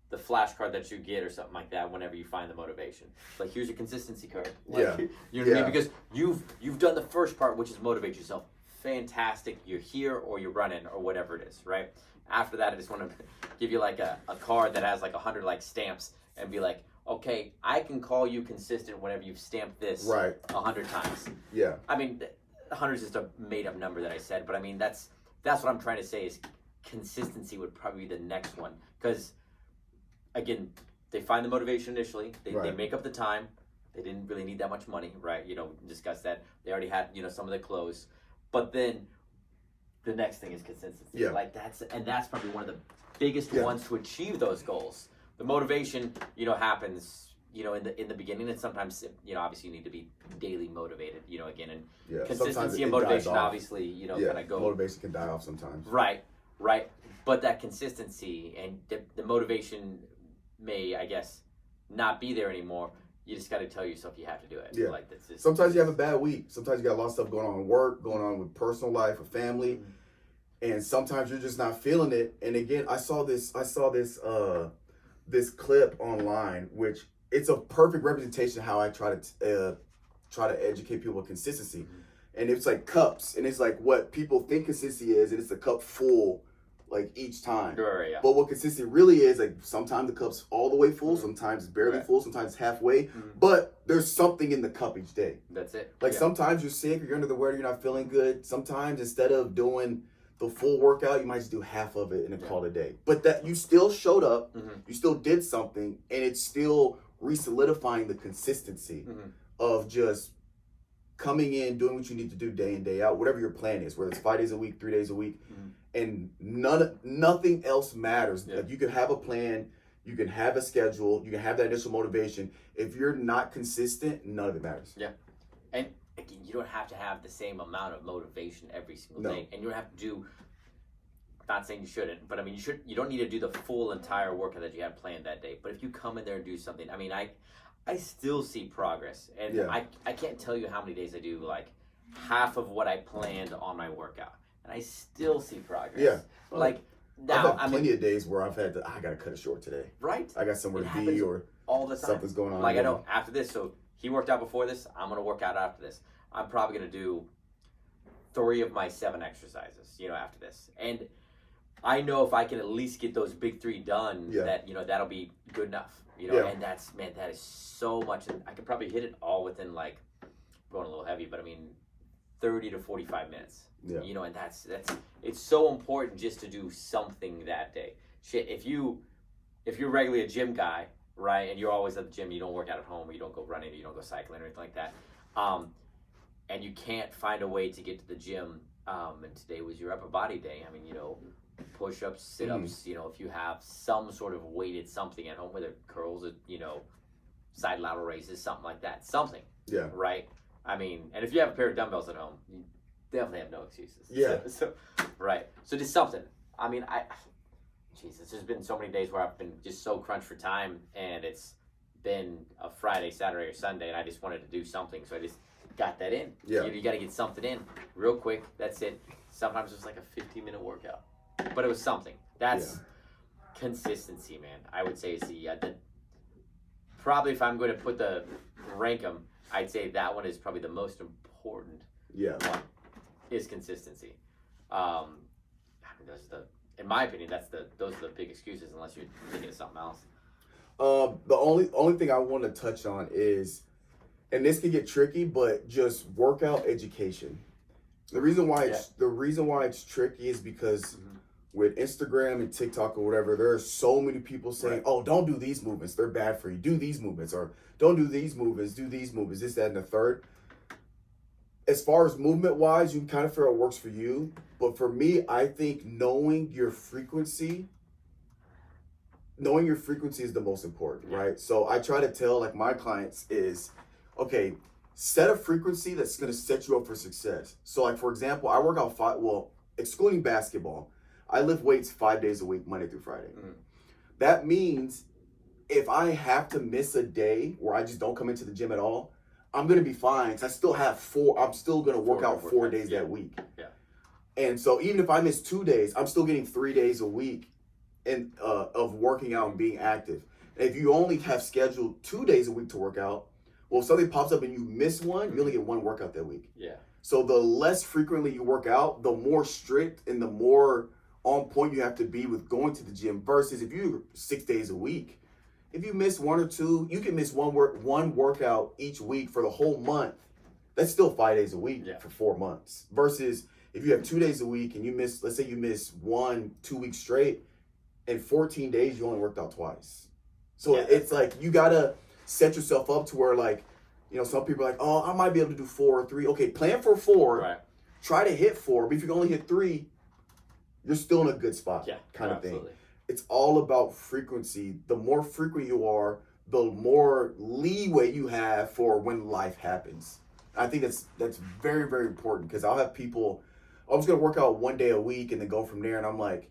the flashcard that you get or something like that whenever you find the motivation. Like, here's your consistency card. Like, you know what I mean? Because you've done the first part, which is motivate yourself. Fantastic. You're here, or you're running, or whatever it is, right? After that, I just want to give you like a card that has like 100 like stamps and be like, okay, I can call you consistent whenever you've stamped this 100 times. Yeah. I mean, 100 is just a made up number that I said, but I mean, that's what I'm trying to say is consistency would probably be the next one. Because again, they find the motivation initially, they make up the time, they didn't really need that much money, right? We discussed that. They already had, some of the clothes. But then the next thing is consistency. Yeah. Like that's probably one of the biggest ones to achieve those goals. The motivation, happens, in the beginning, and sometimes, obviously you need to be daily motivated, again, and consistency and motivation, obviously, kind of go. Motivation can die off sometimes. Right. But that consistency and the motivation may, I guess, not be there anymore. You just got to tell yourself you have to do it. Yeah. Like that's just, sometimes you have a bad week. Sometimes you got a lot of stuff going on with work, going on with personal life or family, and sometimes you're just not feeling it. And again, I saw this clip online, which it's a perfect representation of how I try to educate people with consistency. And it's like cups, and it's like what people think consistency is, and it's a cup full, like each time. Sure, yeah. But what consistency really is, like sometimes the cup's all the way full, sometimes it's barely full, sometimes it's halfway, but there's something in the cup each day. That's it. Like sometimes you're sick or you're under the weather, you're not feeling good. Sometimes instead of doing the full workout, you might just do half of it and then call it a day. But that you still showed up, you still did something, and it's still re-solidifying the consistency of just coming in, doing what you need to do day in, day out, whatever your plan is, whether it's 5 days a week, 3 days a week, and nothing else matters. Like you can have a plan, you can have a schedule, you can have that initial motivation. If you're not consistent, none of it matters. Yeah. And again, you don't have to have the same amount of motivation every single day. And you don't have to do not saying you shouldn't, but I mean, you don't need to do the full entire workout that you had planned that day. But if you come in there and do something, I mean, I still see progress. And I can't tell you how many days I do like half of what I planned on my workout. And I still see progress. Yeah. Like, now, I've had plenty of days where I've had to, I got to cut it short today. Right. I got somewhere to be or all the time. Something's going on. Like, I know after this, so he worked out before this, I'm going to work out after this. I'm probably going to do 3 of my 7 exercises, after this. And I know if I can at least get those big 3 done, that, that'll be good enough. And that's, man, that is so much. And I could probably hit it all within, like, going a little heavy, but I mean, 30 to 45 minutes. Yeah. And that's it's so important just to do something that day. Shit, if you're regularly a gym guy, right, and you're always at the gym, you don't work out at home, or you don't go running, or you don't go cycling or anything like that, and you can't find a way to get to the gym, and today was your upper body day. I mean, push-ups, sit-ups, if you have some sort of weighted something at home, whether curls, side lateral raises, something like that, something. Yeah. Right? I mean, and if you have a pair of dumbbells at home, you definitely have no excuses. Yeah. So right. So just something. I mean, Jesus, there's been so many days where I've been just so crunched for time, and it's been a Friday, Saturday, or Sunday, and I just wanted to do something, so I just got that in. Yeah. You got to get something in real quick. That's it. Sometimes it's like a 15-minute workout, but it was something. That's consistency, man. I would say is the probably if I'm going to rank them, I'd say that one is probably the most important. Yeah. One is consistency. I mean, in my opinion, those are the big excuses unless you're thinking of something else. The only thing I want to touch on is, and this can get tricky, but just workout education. The reason why it's tricky is because with Instagram and TikTok or whatever, there are so many people saying, "Oh, don't do these movements; they're bad for you. Do these movements, or don't do these movements. Do these movements. This, that, and the third." As far as movement wise, you can kind of figure out what works for you. But for me, I think knowing your frequency is the most important, right? So I try to tell like my clients is, okay, set a frequency that's going to set you up for success. So like, for example, I work out excluding basketball, I lift weights 5 days a week, Monday through Friday. That means if I have to miss a day where I just don't come into the gym at all, I'm going to be fine because I still have I'm still going to work out 4 days that week. Yeah. And so even if I miss 2 days, I'm still getting 3 days a week of working out and being active. And if you only have scheduled 2 days a week to work out, well, if something pops up and you miss one, you only get 1 workout that week. Yeah. So the less frequently you work out, the more strict and the more on point you have to be with going to the gym versus if you're 6 days a week. If you miss 1 or 2, you can miss one workout each week for the whole month. That's still 5 days a week for 4 months. Versus if you have 2 days a week and let's say you miss 1, 2 weeks straight, in 14 days you only worked out twice. So it's like you gotta set yourself up to where like, some people are like, oh, I might be able to do 4 or 3. Okay, plan for 4. Right. Try to hit 4, but if you can only hit 3, you're still in a good spot, kind of thing. It's all about frequency. The more frequent you are, the more leeway you have for when life happens. I think that's very, very important because I'll have people, I'm just going to work out 1 day a week and then go from there. And I'm like,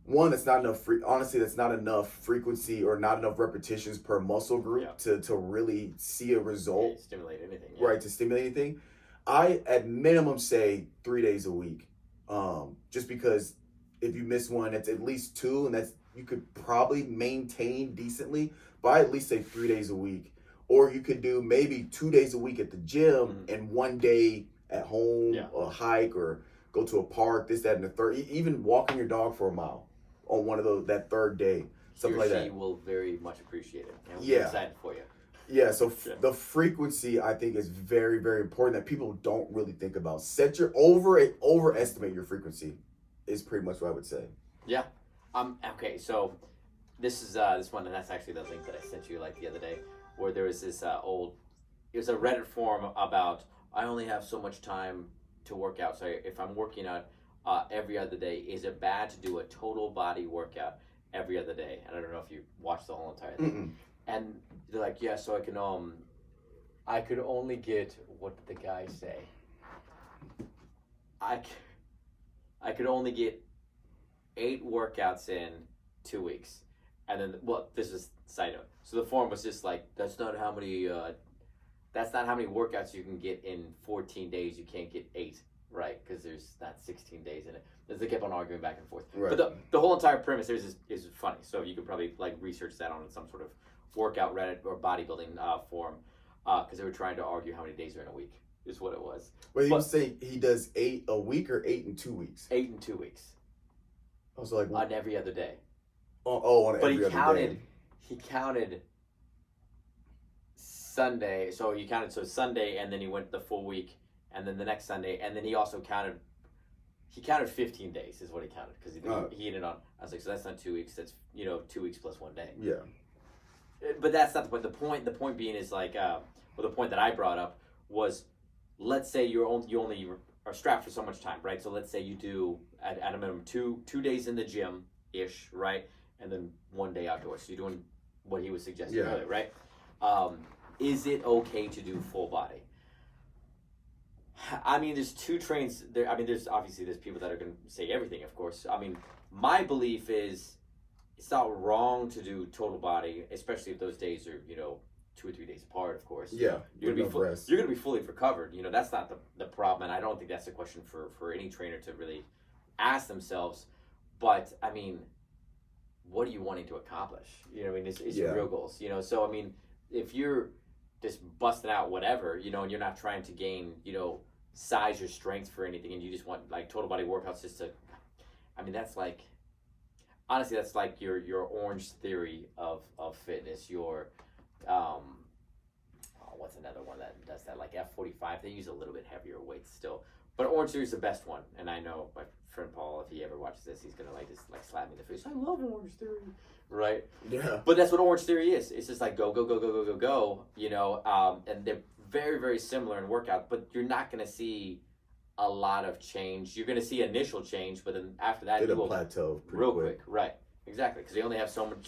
one, that's not enough. Honestly, that's not enough frequency or not enough repetitions per muscle group to really see a result. Stimulate anything. Right, to stimulate anything. I, at minimum, say 3 days a week. Just because if you miss one, that's at least 2, and that's you could probably maintain decently. But I at least say 3 days a week. Or you could do maybe 2 days a week at the gym and 1 day at home, a hike, or go to a park, this, that, and the third. Even walking your dog for a mile on one of that third day. Something like that. She will very much appreciate it. And we're excited for you. Yeah, so the frequency, I think, is very, very important that people don't really think about. Overestimate your frequency is pretty much what I would say. Yeah. Okay, so this is this one, and that's actually the link that I sent you like the other day, where there was this it was a Reddit forum about, I only have so much time to work out, so if I'm working out every other day, is it bad to do a total body workout every other day? And I don't know if you watched the whole entire thing. And they're like, yeah, so I could only get, what did the guy say? I could only get 8 workouts in 2 weeks. And then, well, this is side note. So the form was just like, that's not how many workouts you can get in 14 days. You can't get 8, right? Because there's not 16 days in it. As they kept on arguing back and forth. Right. But the whole entire premise is funny. So you could probably like research that on some sort of workout Reddit or bodybuilding forum, because they were trying to argue how many days are in a week is what it was. But he was saying he does 8 a week or 8 in 2 weeks. 8 in 2 weeks. I was like, on every other day. On but every other day. He counted Sunday. So he counted Sunday, and then he went the full week, and then the next Sunday, and then he also counted. He counted 15 days is what he counted, because he ended on. I was like, so that's not 2 weeks. That's 2 weeks plus 1 day. Yeah. But that's not the point. The point being is like, the point that I brought up was, let's say you only are strapped for so much time, right? So let's say you do at a minimum two days in the gym ish, right, and then 1 day outdoors. So you're doing what he was suggesting earlier, right? Is it okay to do full body? I mean, there's 2 trains there. I mean, there's people that are going to say everything, of course. I mean, my belief is it's not wrong to do total body, especially if those days are 2 or 3 days apart, of course. Yeah, you're gonna be fully recovered. That's not the problem, and I don't think that's a question for any trainer to really ask themselves. But I mean, what are you wanting to accomplish? I mean, is your real goals? So I mean, if you're just busting out whatever, and you're not trying to gain, size or strength for anything, and you just want like total body workouts just to, I mean, that's like, honestly, that's like your Orange Theory of fitness. Your what's another one that does that? Like F45. They use a little bit heavier weights still, but Orange Theory is the best one. And I know my friend Paul, if he ever watches this, he's gonna like just like slap me in the face. I love Orange Theory, right? Yeah. But that's what Orange Theory is. It's just like go, and they're very, very similar in workout, but you're not gonna see a lot of change. You're gonna see initial change, but then after that, it'll plateau real quick. Right? Exactly, because they only have so many.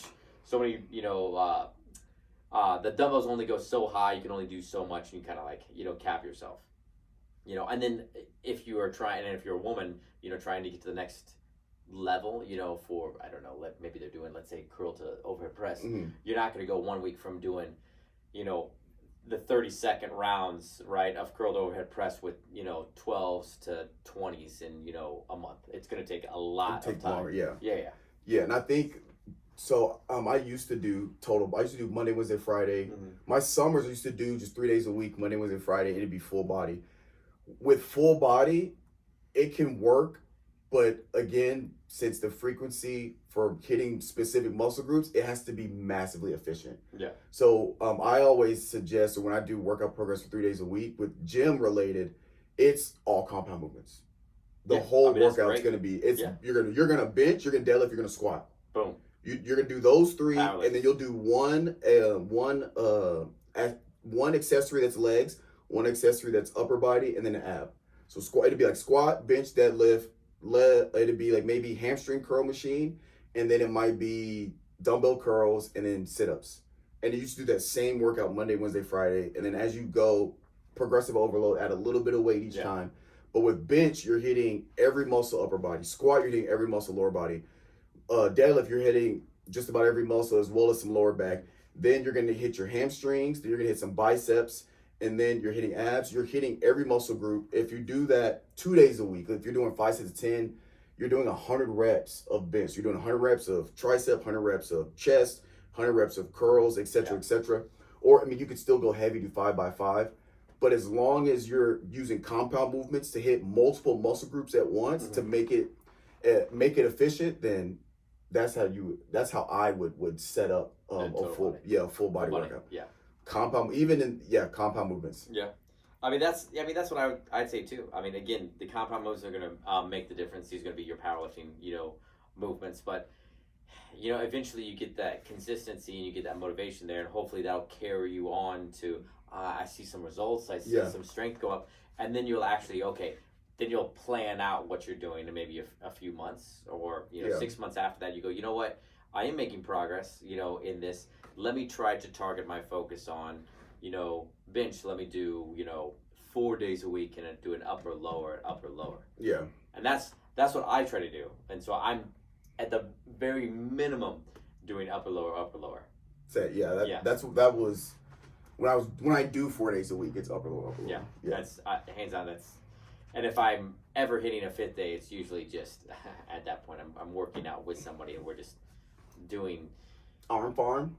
The dumbbells only go so high. You can only do so much, and you kind of like cap yourself. And then if you are trying, and if you're a woman, trying to get to the next level, for I don't know, maybe they're doing, let's say, curl to overhead press. Mm-hmm. You're not going to go 1 week from doing, the 30-second rounds, right, of curled overhead press with 12s to 20s in a month. It's going to take a lot of time. Longer, yeah. Yeah. And I think so. I used to do Monday, Wednesday, Friday. Mm-hmm. My summers I used to do just 3 days a week, Monday, Wednesday, Friday. It'd be full body. With full body, it can work, but again, since the frequency for hitting specific muscle groups, it has to be massively efficient. Yeah. So I always suggest when I do workout programs for 3 days a week with gym related, it's all compound movements. The whole workout's going to be you're gonna bench, you're gonna deadlift, you're gonna squat. Boom. You're gonna do those 3, Powerless. and then you'll do one accessory that's legs, one accessory that's upper body, and then an ab. So squat, it'd be like squat, bench, deadlift. It'd be like maybe hamstring curl machine, and then it might be dumbbell curls, and then sit-ups. And you just do that same workout Monday, Wednesday, Friday, and then as you go, progressive overload, add a little bit of weight each time. But with bench, you're hitting every muscle upper body. Squat, you're hitting every muscle lower body. Deadlift, you're hitting just about every muscle as well as some lower back. Then you're going to hit your hamstrings. Then you're going to hit some biceps. And then you're hitting abs. You're hitting every muscle group. If you do that 2 days a week, if you're doing 5 sets of 10, you're doing 100 reps of bench. You're doing 100 reps of tricep, 100 reps of chest, 100 reps of curls, etc., etc. Or, I mean, you could still go heavy, do 5 by 5. But as long as you're using compound movements to hit multiple muscle groups at once to make it efficient, then that's how I would set up a full body workout. Yeah. Compound movements. Yeah. I mean that's what I'd say too. I mean, again, the compound movements are going to make the difference. These are going to be your powerlifting, movements, but eventually you get that consistency and you get that motivation there, and hopefully that'll carry you on to I see some results, I see some strength go up, and then you'll actually then you'll plan out what you're doing in maybe a few months or 6 months after that. You go, you know what, I am making progress, in this. Let me try to target my focus on, bench. Let me do, 4 days a week and do an upper lower. Yeah. And that's what I try to do. And so I'm at the very minimum doing upper lower. That was when I do 4 days a week. It's upper lower. Yeah. That's hands on. And if I'm ever hitting a fifth day, it's usually just at that point I'm working out with somebody and we're just doing arm farm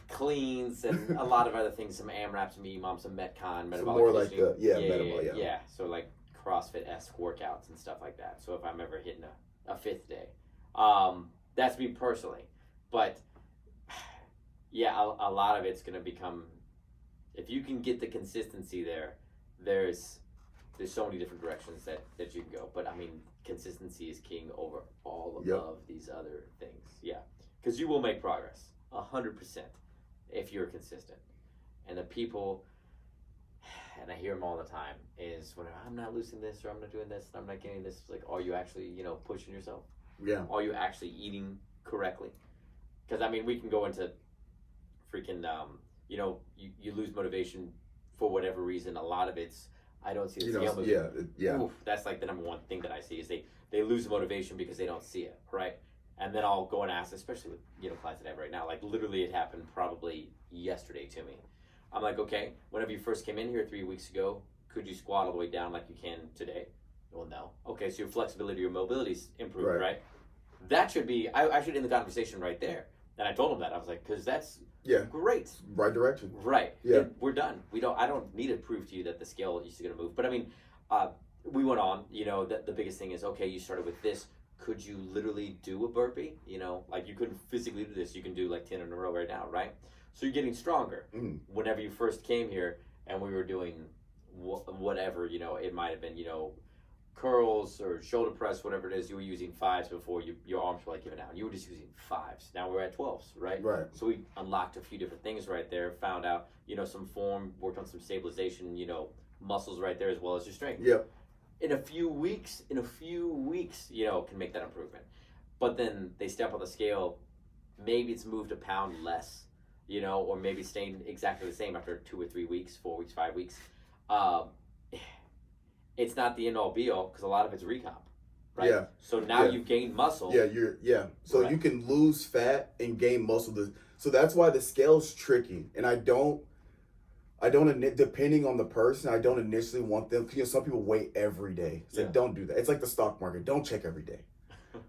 cleans and a lot of other things, some AMRAP, some EMOM, some Metcon, metabolic more like conditioning. So like CrossFit-esque workouts and stuff like that. So if I'm ever hitting a fifth day, that's me personally. But yeah, a lot of it's going to become, if you can get the consistency there's so many different directions that you can go. But I mean, consistency is king over all of these other things. Yeah. Because you will make progress, 100%, if you're consistent. And the people, and I hear them all the time, is when I'm not losing this, or I'm not doing this, and I'm not getting this, it's like, are you actually, pushing yourself? Yeah. Are you actually eating correctly? Because, I mean, we can go into freaking, you lose motivation for whatever reason. A lot of it's, I don't see the scale moving. Yeah. Oof, that's like the number one thing that I see is they lose motivation because they don't see it, right? And then I'll go and ask, especially with clients that I have right now, like literally it happened probably yesterday to me. I'm like, okay, whenever you first came in here 3 weeks ago, could you squat all the way down like you can today? Well, no. Okay, so your flexibility, your mobility's improved, right? That should be, I should end the conversation right there. And I told him that. I was like, because that's great. Right direction. Right. Yeah. We're done. I don't need to prove to you that the scale is going to move. But I mean, we went on, the biggest thing is, okay, you started with this. Could you literally do a burpee? Like you couldn't physically do this. You can do like 10 in a row right now, right? So you're getting stronger. Whenever you first came here and we were doing whatever, it might have been, curls or shoulder press, whatever it is, you were using 5s before your arms were like giving out. You were just using 5s. Now we're at 12s, right? Right. So we unlocked a few different things right there, found out, some form, worked on some stabilization, muscles right there as well as your strength. Yep. In a few weeks, can make that improvement. But then they step on the scale, maybe it's moved a pound less, or maybe staying exactly the same after 2 or 3 weeks, 4 weeks, 5 weeks. It's not the end all be all because a lot of it's recomp, right? Yeah. So now you've gained muscle. So you can lose fat and gain muscle. So that's why the scale's tricky. And I don't, depending on the person, I don't initially want them, because some people weigh every day. It's like, don't do that. It's like the stock market. Don't check every day.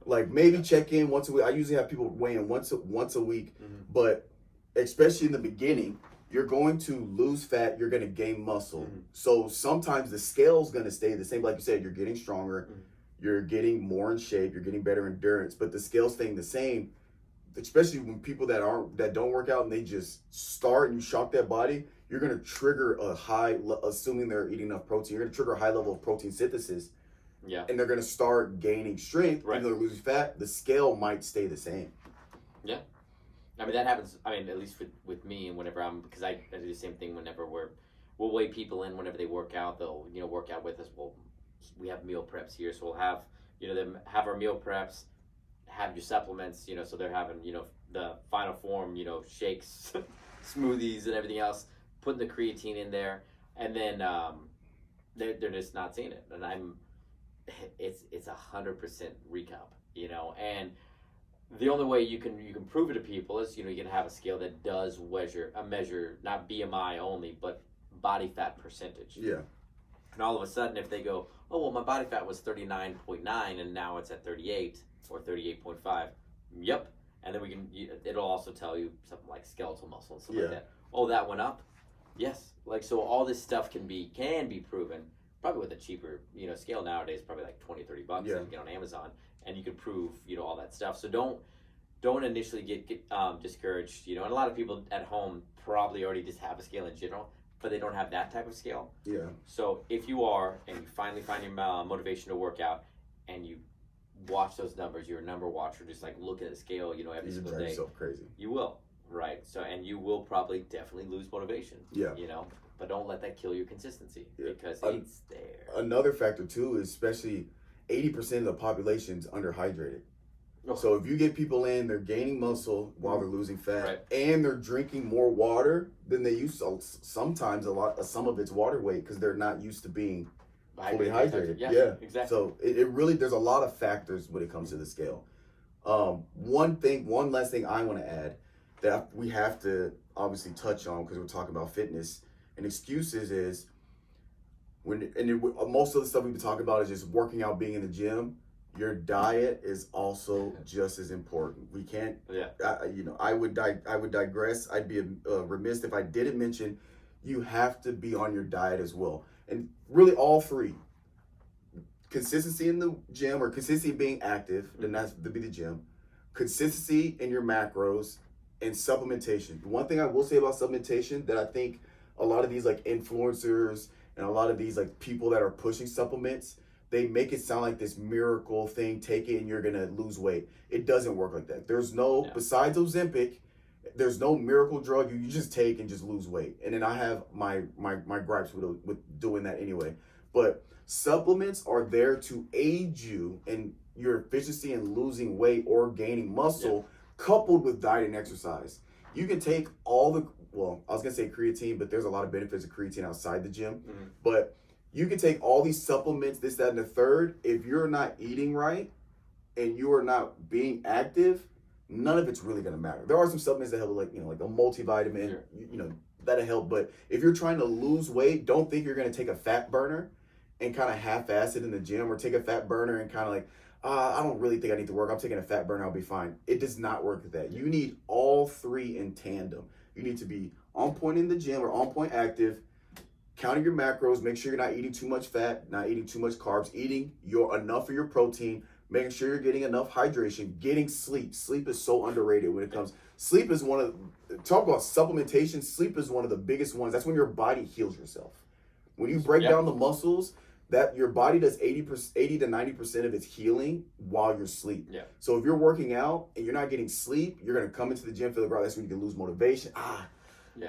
Like maybe check in once a week. I usually have people weigh in once a week, but especially in the beginning, you're going to lose fat, you're going to gain muscle. So sometimes the scale's going to stay the same. Like you said, you're getting stronger, you're getting more in shape, you're getting better endurance, but the scale's staying the same. Especially when people that don't work out and they just start and you shock that body, you're going to trigger a high, assuming they're eating enough protein, you're going to trigger a high level of protein synthesis. Yeah. And they're going to start gaining strength. Right. And they're losing fat. The scale might stay the same. Yeah. I mean, that happens, at least with me, and whenever because I do the same thing whenever we'll weigh people in whenever they work out. They'll, work out with us. We have meal preps here. So we'll have, them have our meal preps, have your supplements, so they're having, the final form, shakes, smoothies and everything else, putting the creatine in there. And then they're just not seeing it. And it's 100% recomp, and the only way you can prove it to people is, you can have a scale that does measure not BMI only, but body fat percentage. Yeah. And all of a sudden, if they go, oh, well, my body fat was 39.9 and now it's at 38 or 38.5. Yep. And then it'll also tell you something like skeletal muscle and stuff like that. Oh, that went up? Yes. Like, so all this stuff can be proven, probably with a cheaper, scale nowadays, probably like $20, $30 that you get on Amazon. And you can prove, all that stuff. So don't initially get discouraged, and a lot of people at home probably already just have a scale in general, but they don't have that type of scale. Yeah. So if you are, and you finally find your motivation to work out, and you watch those numbers, you're a number watcher, just like look at the scale, every single day. Yourself crazy. You will, right? So, and you will probably definitely lose motivation. Yeah. But don't let that kill your consistency because it's there. Another factor too is especially 80% of the population is underhydrated. Oh. So if you get people in, they're gaining muscle while they're losing fat, and they're drinking more water than they used to. Sometimes some of it's water weight because they're not used to being fully hydrated. Yeah, exactly. So it really, there's a lot of factors when it comes to the scale. One last thing I want to add that we have to obviously touch on because we're talking about fitness and excuses is most of the stuff we've been talking about is just working out, being in the gym. Your diet is also just as important. We can't, I would digress. I'd be remiss if I didn't mention you have to be on your diet as well. And really all three. Consistency in the gym or consistency being active, then that's to be the gym. Consistency in your macros and supplementation. One thing I will say about supplementation that I think a lot of these like influencers and a lot of these like people that are pushing supplements, they make it sound like this miracle thing, take it and you're gonna lose weight. It doesn't work like that. There's no, besides Ozempic, there's no miracle drug you just take and just lose weight. And then I have my gripes with doing that anyway. But supplements are there to aid you in your efficiency in losing weight or gaining muscle, coupled with diet and exercise. You can take all the, well, I was gonna say creatine, but there's a lot of benefits of creatine outside the gym. But you can take all these supplements, this, that, and the third. If you're not eating right and you are not being active, none of it's really gonna matter. There are some supplements that help, like like a multivitamin, that'll help. But if you're trying to lose weight, don't think you're gonna take a fat burner and kind of half-ass it in the gym, or take a fat burner and kind of like, I don't really think I need to work. I'm taking a fat burner, I'll be fine. It does not work like that. You need all three in tandem. You need to be on point in the gym or on point active, counting your macros, make sure you're not eating too much fat, not eating too much carbs, eating enough of your protein, making sure you're getting enough hydration, getting sleep. Sleep is so underrated when it comes. Sleep is talk about supplementation, sleep is one of the biggest ones. That's when your body heals yourself. When you break down the muscles, that your body does 80 to 90% of its healing while you're asleep. So if you're working out and you're not getting sleep, you're gonna come into the gym, feel like, that's when you can lose motivation.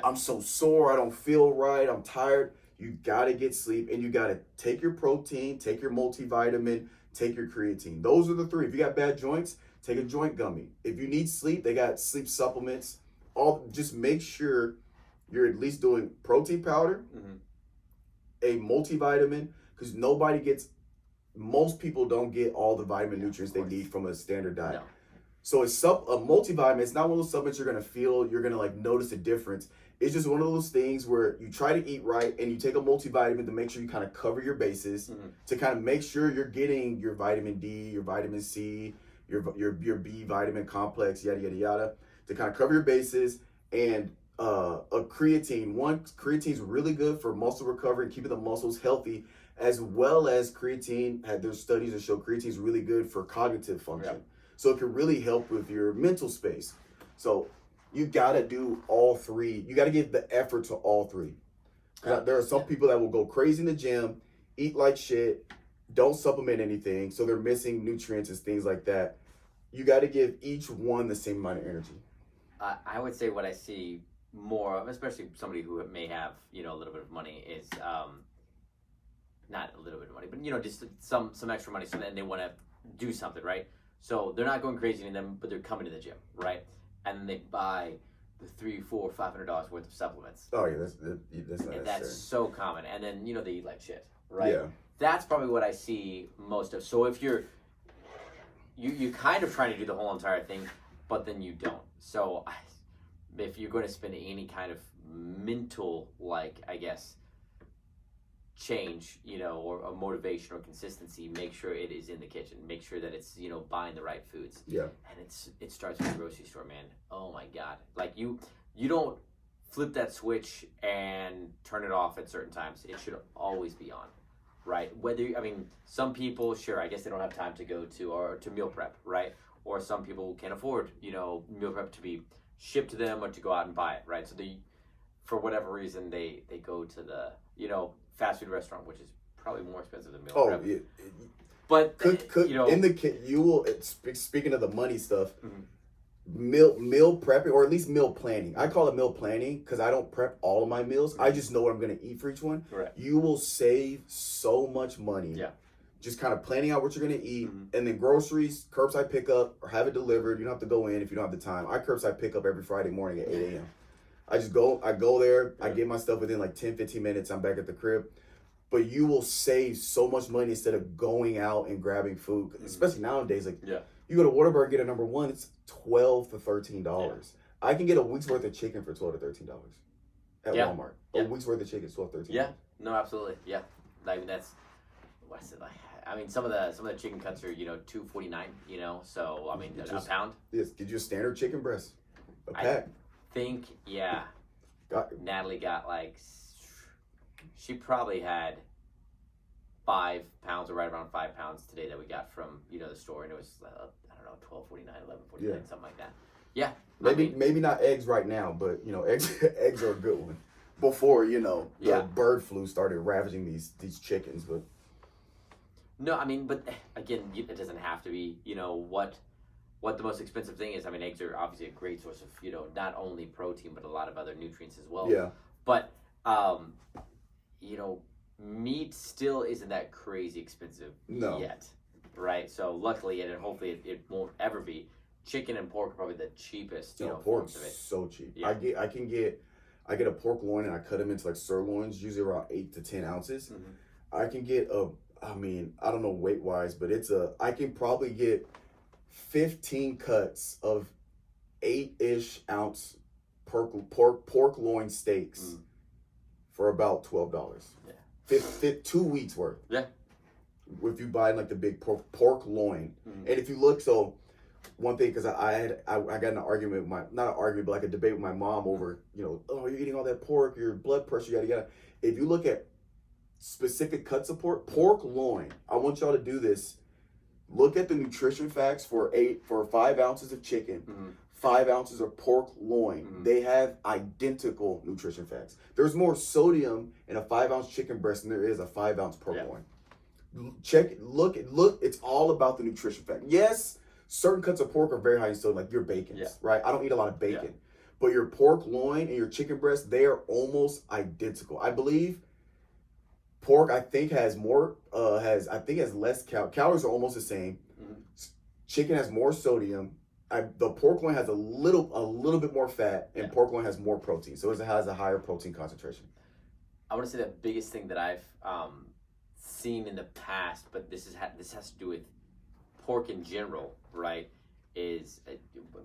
I'm so sore, I don't feel right, I'm tired. You gotta get sleep, and you gotta take your protein, take your multivitamin, take your creatine. Those are the three. If you got bad joints, take a joint gummy. If you need sleep, they got sleep supplements. Just make sure you're at least doing protein powder, a multivitamin, because most people don't get all the vitamin nutrients they need from a standard diet. So a multivitamin, it's not one of those supplements you're gonna like notice a difference. It's just one of those things where you try to eat right and you take a multivitamin to make sure you kind of cover your bases, to kind of make sure you're getting your vitamin D, your vitamin C, your B vitamin complex, yada, yada, yada, to kind of cover your bases. And a creatine. Creatine's really good for muscle recovery and keeping the muscles healthy, as well as there's studies that show creatine's really good for cognitive function. So it can really help with your mental space. So you gotta do all three. You gotta give the effort to all three. There are some people that will go crazy in the gym, eat like shit, don't supplement anything, so they're missing nutrients and things like that. You gotta give each one the same amount of energy. I would say what I see more of, especially somebody who may have, a little bit of money, is not a little bit of money, but just some extra money, so then they want to do something, right? So they're not going crazy in them, but they're coming to the gym, right? And then they buy the $300, $400, $500 worth of supplements. Oh yeah, that's not. And that's so common. And then they eat like shit, right? Yeah. That's probably what I see most of. So if you're kind of trying to do the whole entire thing, but then you don't. So if you're going to spend any kind of mental, change, or a motivation or consistency, make sure it is in the kitchen. Make sure that it's, buying the right foods. Yeah. And it starts with the grocery store, man. Oh my God. Like you don't flip that switch and turn it off at certain times. It should always be on, right? Some people, sure, I guess they don't have time to go to meal prep, right? Or some people can't afford, meal prep to be shipped to them or to go out and buy it, right? So for whatever reason, they go to the, fast food restaurant, which is probably more expensive than meal prep. Yeah. But in the you will, speaking of the money stuff, meal prepping, or at least meal planning. I call it meal planning because I don't prep all of my meals. I just know what I'm going to eat for each one. Right. You will save so much money. Yeah. Just kind of planning out what you're going to eat, and then groceries, curbside pickup or have it delivered. You don't have to go in if you don't have the time. I curbside pick up every Friday morning at 8 a.m. I go there, I get my stuff within like 10, 15 minutes, I'm back at the crib. But you will save so much money instead of going out and grabbing food, especially nowadays. You go to Whataburger and get a number one, it's $12 to $13. Yeah. I can get a week's worth of chicken for $12 to $13 at Yeah. Walmart. Yeah. A week's worth of chicken is $12 to $13. Yeah, no, absolutely. Yeah, I mean that's what's it like? I mean some of the chicken cuts are $2.49. So I mean a pound. Yes, get you a standard chicken breast, a I pack. think Got, Natalie got she probably had 5 pounds or right around 5 pounds today that we got from the store, and it was I don't know $12.49, $11.49, something like that. Yeah, maybe not eggs right now, but eggs are a good one. Before the bird flu started ravaging these chickens, but no, I mean, but again, it doesn't have to be. What the most expensive thing is. I mean, eggs are obviously a great source of not only protein but a lot of other nutrients as well. Yeah. But meat still isn't that crazy expensive yet, right? So luckily, and hopefully it won't ever be. Chicken and pork are probably the cheapest. pork's forms of it. so cheap. Yeah. I get a pork loin and I cut them into sirloins, usually around 8 to 10 ounces. Mm-hmm. I can get I don't know weight wise, but I can probably get 15 cuts of 8-ish ounce pork loin steaks for about $12. Yeah. 2 weeks worth. Yeah. If you buy the big pork loin, and if you look, so one thing, because I got in an argument with not an argument, but a debate with my mom over, oh, you're eating all that pork, your blood pressure, yada yada. If you look at specific cuts of pork loin, I want y'all to do this. Look at the nutrition facts for 5 ounces of chicken, 5 ounces of pork loin. They have identical nutrition facts. There's more sodium in a 5-ounce chicken breast than there is a 5-ounce pork loin. Look. It's all about the nutrition fact. Yes, certain cuts of pork are very high in sodium, like your bacons, right? I don't eat a lot of bacon, but your pork loin and your chicken breast, they are almost identical. I believe pork, I think, has less calories are almost the same. Chicken has more sodium. The pork loin has a little bit more fat, and pork loin has more protein, so it has a higher protein concentration. I want to say the biggest thing that I've seen in the past, but this has to do with pork in general, right? Is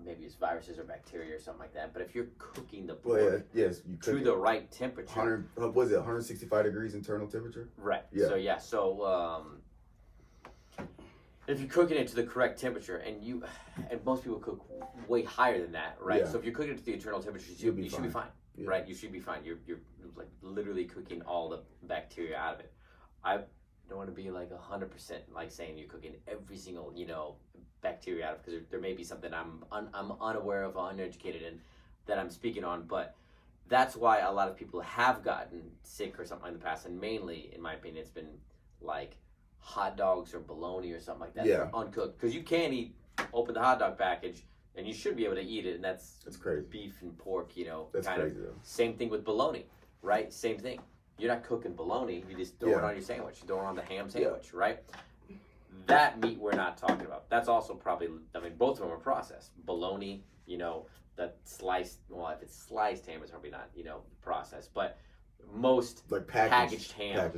maybe it's viruses or bacteria or something like that. But if you're cooking the pork to the right temperature, 165 degrees internal temperature? Right. Yeah. So if you're cooking it to the correct temperature, and most people cook way higher than that, right? Yeah. So if you're cooking it to the internal temperature, you should be fine, yeah. Right? You should be fine. You're literally cooking all the bacteria out of it. I don't want to be 100% saying you're cooking every single bacteria out of, because there may be something I'm unaware of or uneducated in that I'm speaking on, but that's why a lot of people have gotten sick or something in the past, and mainly, in my opinion, it's been hot dogs or bologna or something like that. Yeah. Uncooked, because you can open the hot dog package and you should be able to eat it, and that's crazy. Beef and pork, That's kind crazy, of. though. Same thing with bologna, right? Same thing. You're not cooking bologna, you just throw it on your sandwich. You throw it on the ham sandwich, right? That meat we're not talking about. That's also probably, both of them are processed. Bologna, that sliced, if it's sliced ham, it's probably not, processed. But most packaged ham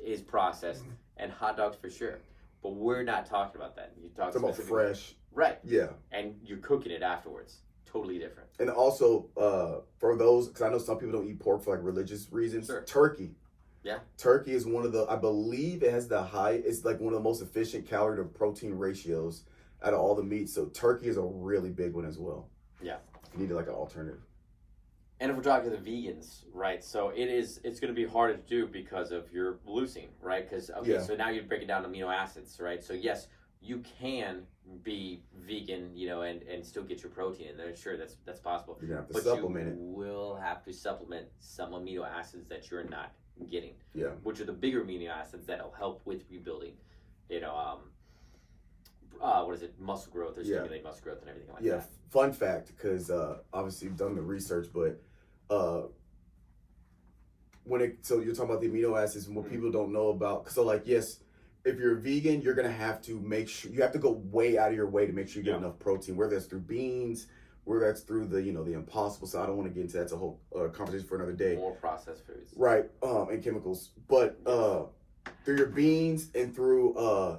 is processed, and hot dogs for sure. But we're not talking about that. You're talking about fresh. Right. Yeah. And you're cooking it afterwards. Totally different. And also, for those, because I know some people don't eat pork for religious reasons, turkey. Yeah. Turkey is one of the, I believe it has it's one of the most efficient calorie to protein ratios out of all the meats. So turkey is a really big one as well. Yeah. You need an alternative. And if we're talking to the vegans, right? So it's going to be harder to do because of your leucine, right? Because, so now you're breaking down amino acids, right? So yes, you can be vegan, and still get your protein in there. Sure, that's possible. You're going to have to supplement it. You will have to supplement some amino acids that you're not getting. Yeah. Which are the bigger amino acids that'll help with rebuilding, muscle growth or stimulate muscle growth and everything like that. Yeah, fun fact, because obviously you've done the research, but so you're talking about the amino acids and what people don't know about. So yes, if you're a vegan, you're gonna have to make sure you have to go way out of your way to make sure you get enough protein, whether that's through beans, whether that's through the the Impossible. So I don't want to get into that. It's a whole conversation for another day. More processed foods, right? And chemicals, but through your beans and through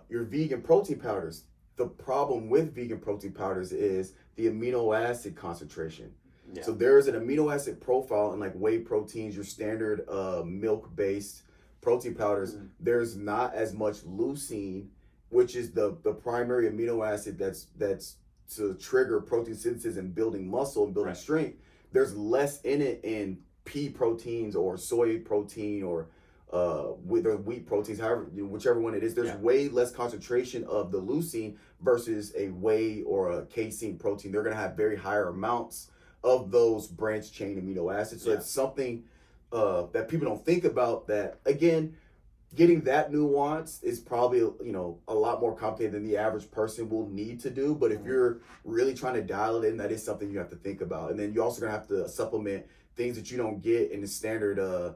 your vegan protein powders, the problem with vegan protein powders is the amino acid concentration. Yeah. So there's an amino acid profile in like whey proteins, your standard milk-based protein powders. Mm-hmm. There's not as much leucine, which is the primary amino acid that's to trigger protein synthesis and building muscle and building strength. There's less in it in pea proteins or soy protein or with wheat proteins, however, whichever one it is. There's way less concentration of the leucine versus a whey or a casein protein. They're going to have very higher amounts of those branched chain amino acids. So it's something that people don't think about, that, again, getting that nuance is probably, a lot more complicated than the average person will need to do. But if you're really trying to dial it in, that is something you have to think about. And then you're also going to have to supplement things that you don't get in the standard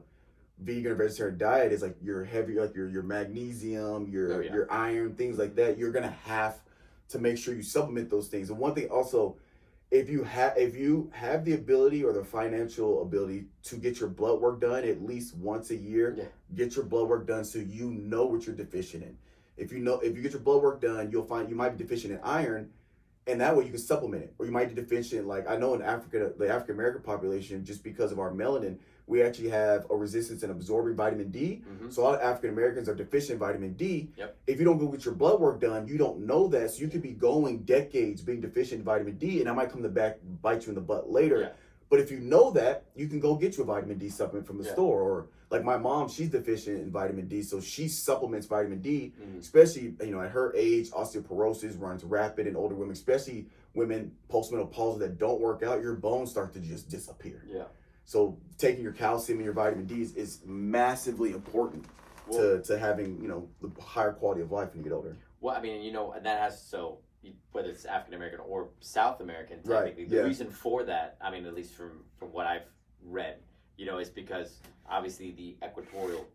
vegan or vegetarian diet, is like your heavy, like your magnesium, your iron, things like that. You're going to have to make sure you supplement those things. And one thing also, if you have the ability or the financial ability to get your blood work done at least once a year, get your blood work done so you know what you're deficient in. If you get your blood work done, you'll find you might be deficient in iron, and that way you can supplement it. Or you might be deficient, like I know in Africa, the African American population, just because of our melanin, we actually have a resistance in absorbing vitamin D. Mm-hmm. So a lot of African Americans are deficient in vitamin D. Yep. If you don't go get your blood work done, you don't know that. So you could be going decades being deficient in vitamin D, and that might come back bite you in the butt later. Yeah. But if you know that, you can go get you a vitamin D supplement from the store. Or like my mom, she's deficient in vitamin D, so she supplements vitamin D, especially, at her age. Osteoporosis runs rapid in older women, especially women postmenopausal that don't work out. Your bones start to just disappear. Yeah. So taking your calcium and your vitamin D is massively important to having, the higher quality of life when you get older. Well, I mean, and that has, whether it's African American or South American, technically, the reason for that, I mean, at least from what I've read, is because obviously the equatorial,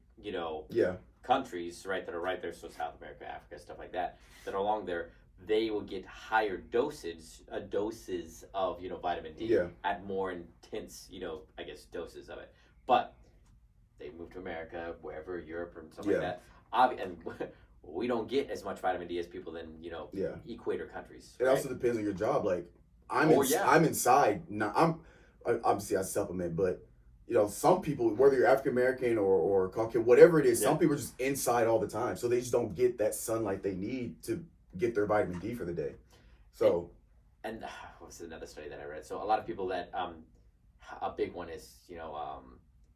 countries, right, that are right there, so South America, Africa, stuff like that are along there, they will get higher doses of, vitamin D at more intense, I guess, doses of it. But they move to America, wherever, Europe or something like that. And we don't get as much vitamin D as people in, equator countries. It also depends on your job. Like, I'm inside. Now, obviously I supplement, but, some people, whether you're African American or Caucasian, whatever it is, some people are just inside all the time. So they just don't get that sunlight they need to get their vitamin D for the day. So, and what's another study that I read? So a lot of people that a big one is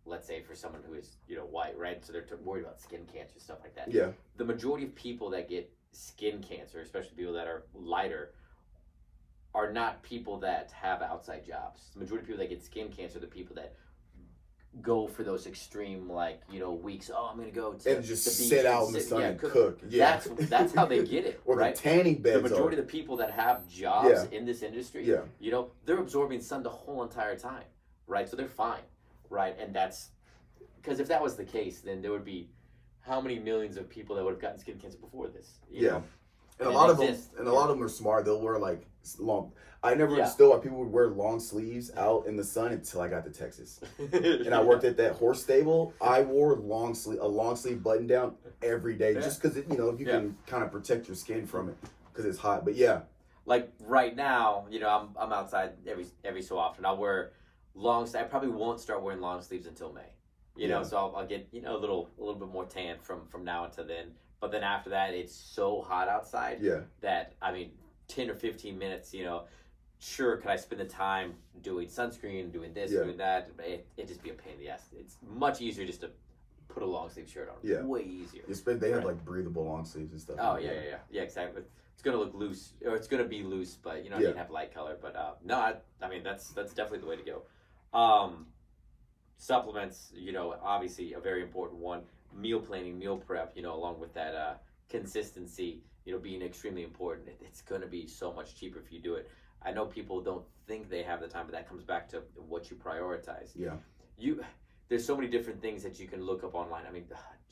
let's say for someone who is white, right? So they're worried about skin cancer, stuff like that. Yeah. The majority of people that get skin cancer, especially people that are lighter, are not people that have outside jobs. The majority of people that get skin cancer are the people that go for those extreme, weeks. Oh, I'm gonna go to and just sit out in the sun and cook. Yeah, that's how they get it. Or right? The tanning beds. The majority of the people that have jobs in this industry, they're absorbing sun the whole entire time, right? So they're fine, right? And that's because if that was the case, then there would be how many millions of people that would have gotten skin cancer before this? You know? And a lot of them are smart. They'll wear long. I never understood why people would wear long sleeves out in the sun until I got to Texas, and I worked at that horse stable. I wore a long sleeve button down every day, just because you can kind of protect your skin from it because it's hot. But like right now, I'm outside every so often. I'll wear long. I probably won't start wearing long sleeves until May. So I'll get a little bit more tan from now until then. But then after that, it's so hot outside that, 10 or 15 minutes, sure, could I spend the time doing sunscreen, doing this, doing that? But it'd just be a pain in the ass. It's much easier just to put a long sleeve shirt on. Yeah. Way easier. They have breathable long sleeves and stuff. Oh, yeah, exactly. It's going to look loose, or it's going to be loose, but you need to have light color. But no, that's definitely the way to go. Supplements, obviously a very important one. Meal planning, meal prep, along with that consistency, being extremely important. It's going to be so much cheaper if you do it. I know people don't think they have the time, but that comes back to what you prioritize. Yeah. There's so many different things that you can look up online.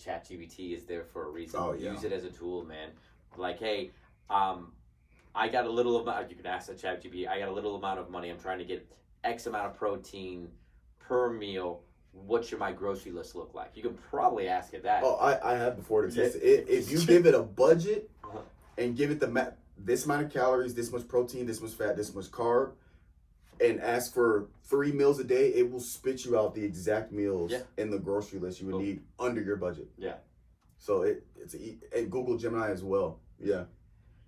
ChatGPT is there for a reason. Oh, yeah. Use it as a tool, man. Like, hey, I got a little amount. You can ask the ChatGPT. I got a little amount of money. I'm trying to get X amount of protein per meal. What should my grocery list look like? You can probably ask it that. Oh, I have before to test it. If you give it a budget and give it this amount of calories, this much protein, this much fat, this much carb, and ask for 3 meals a day, it will spit you out the exact meals in the grocery list you would need under your budget. Yeah. So and Google Gemini as well. Yeah.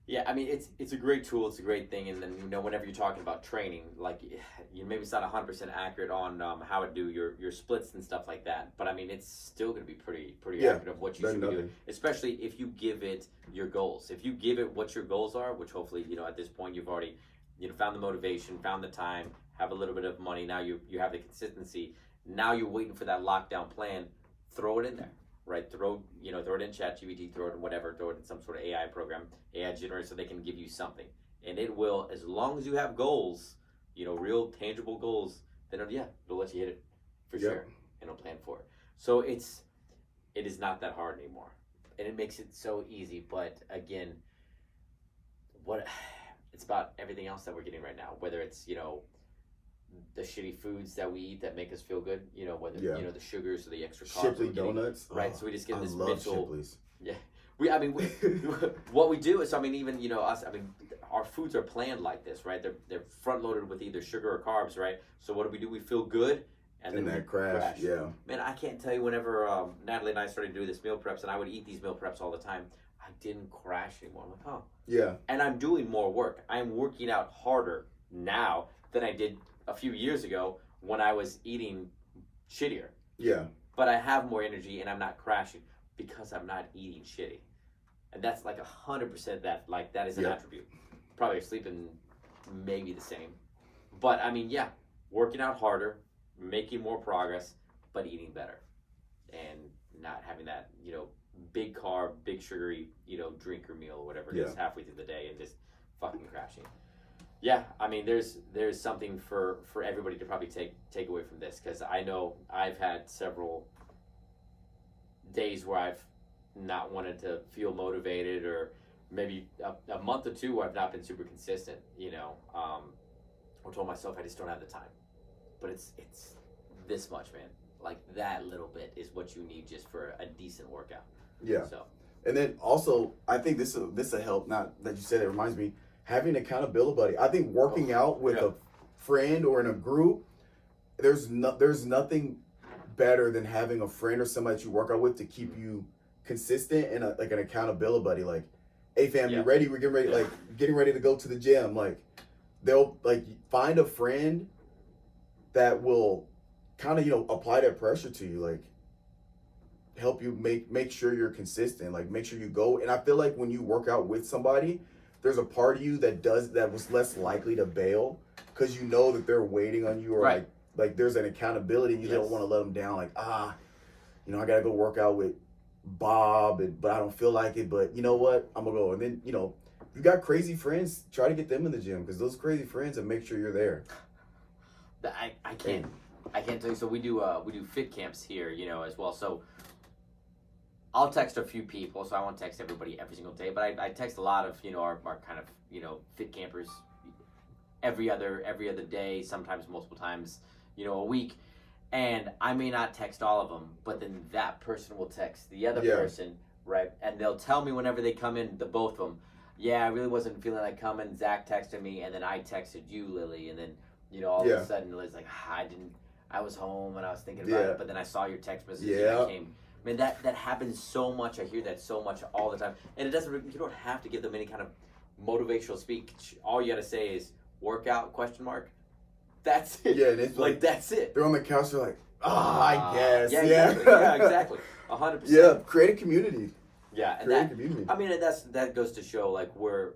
Yeah, I mean, it's a great tool. It's a great thing. And then, whenever you're talking about training, like, maybe it's not 100% accurate on how to do your splits and stuff like that. But, I mean, it's still going to be pretty accurate of what you should be doing. Especially if you give it your goals. If you give it what your goals are, which hopefully, at this point you've already, found the motivation, found the time, have a little bit of money. Now you have the consistency. Now you're waiting for that lockdown plan. Throw it in there. Right, throw it in ChatGPT, throw it in whatever, throw it in some sort of AI program, AI generator, so they can give you something, and it will, as long as you have goals, real tangible goals, then it'll let you hit it for sure, and it'll plan for it. So it is not that hard anymore, and it makes it so easy. But again, it's about everything else that we're getting right now, whether it's the shitty foods that we eat that make us feel good, whether the sugars or the extra carbs. Shipley donuts, right? So we just get this mental. Shipley's. Yeah, we what we do is, even us. Our foods are planned like this, right? They're front loaded with either sugar or carbs, right? So what do? We feel good, and then that crash. Yeah, man, I can't tell you. Whenever Natalie and I started doing this meal preps, and I would eat these meal preps all the time, I didn't crash anymore. I'm like, oh, yeah. And I'm doing more work. I'm working out harder now than I did a few years ago when I was eating shittier. Yeah. But I have more energy and I'm not crashing because I'm not eating shitty. And that's like 100% that is an attribute. Probably sleeping maybe the same. But working out harder, making more progress, but eating better. And not having that, big carb, big sugary, drink or meal or whatever it is halfway through the day and just fucking crashing. Yeah, there's something for everybody to probably take away from this, because I know I've had several days where I've not wanted to feel motivated, or maybe a month or two where I've not been super consistent, or told myself I just don't have the time. But it's this much, man. Like, that little bit is what you need just for a decent workout. Yeah. So, and then also, I think this will help. Not that you said it, reminds me. Having an accountability buddy. I think working out with a friend or in a group, there's nothing better than having a friend or somebody that you work out with to keep you consistent, and an accountability buddy. Like, hey fam, you ready? We're getting ready, getting ready to go to the gym. Like, they'll find a friend that will kind of apply that pressure to you, like help you make sure you're consistent, like make sure you go. And I feel like when you work out with somebody, there's a part of you that was less likely to bail, because that they're waiting on you, or like there's an accountability. You don't want to let them down. Like, I gotta go work out with Bob, but I don't feel like it. But you know what? I'm gonna go. And then if you got crazy friends, try to get them in the gym, because those crazy friends, and make sure you're there. I can't tell you. So we do fit camps here, as well. So I'll text a few people, so I won't text everybody every single day, but I text a lot of, our kind of, fit campers every other day, sometimes multiple times, a week. And I may not text all of them, but then that person will text the other person, right? And they'll tell me whenever they come in, the both of them, I really wasn't feeling like coming. Zach texted me, and then I texted you, Lily, and then, all of a sudden Lily's like, I was home and I was thinking about it, but then I saw your text message and I came. Man, that happens so much. I hear that so much all the time. And you don't have to give them any kind of motivational speech. All you got to say is, workout, ? That's it. Yeah, and it's that's it. They're on the couch, they're like, I guess. Exactly. Yeah, exactly. 100%. Yeah, create a community. Yeah, and create a community. That goes to show, where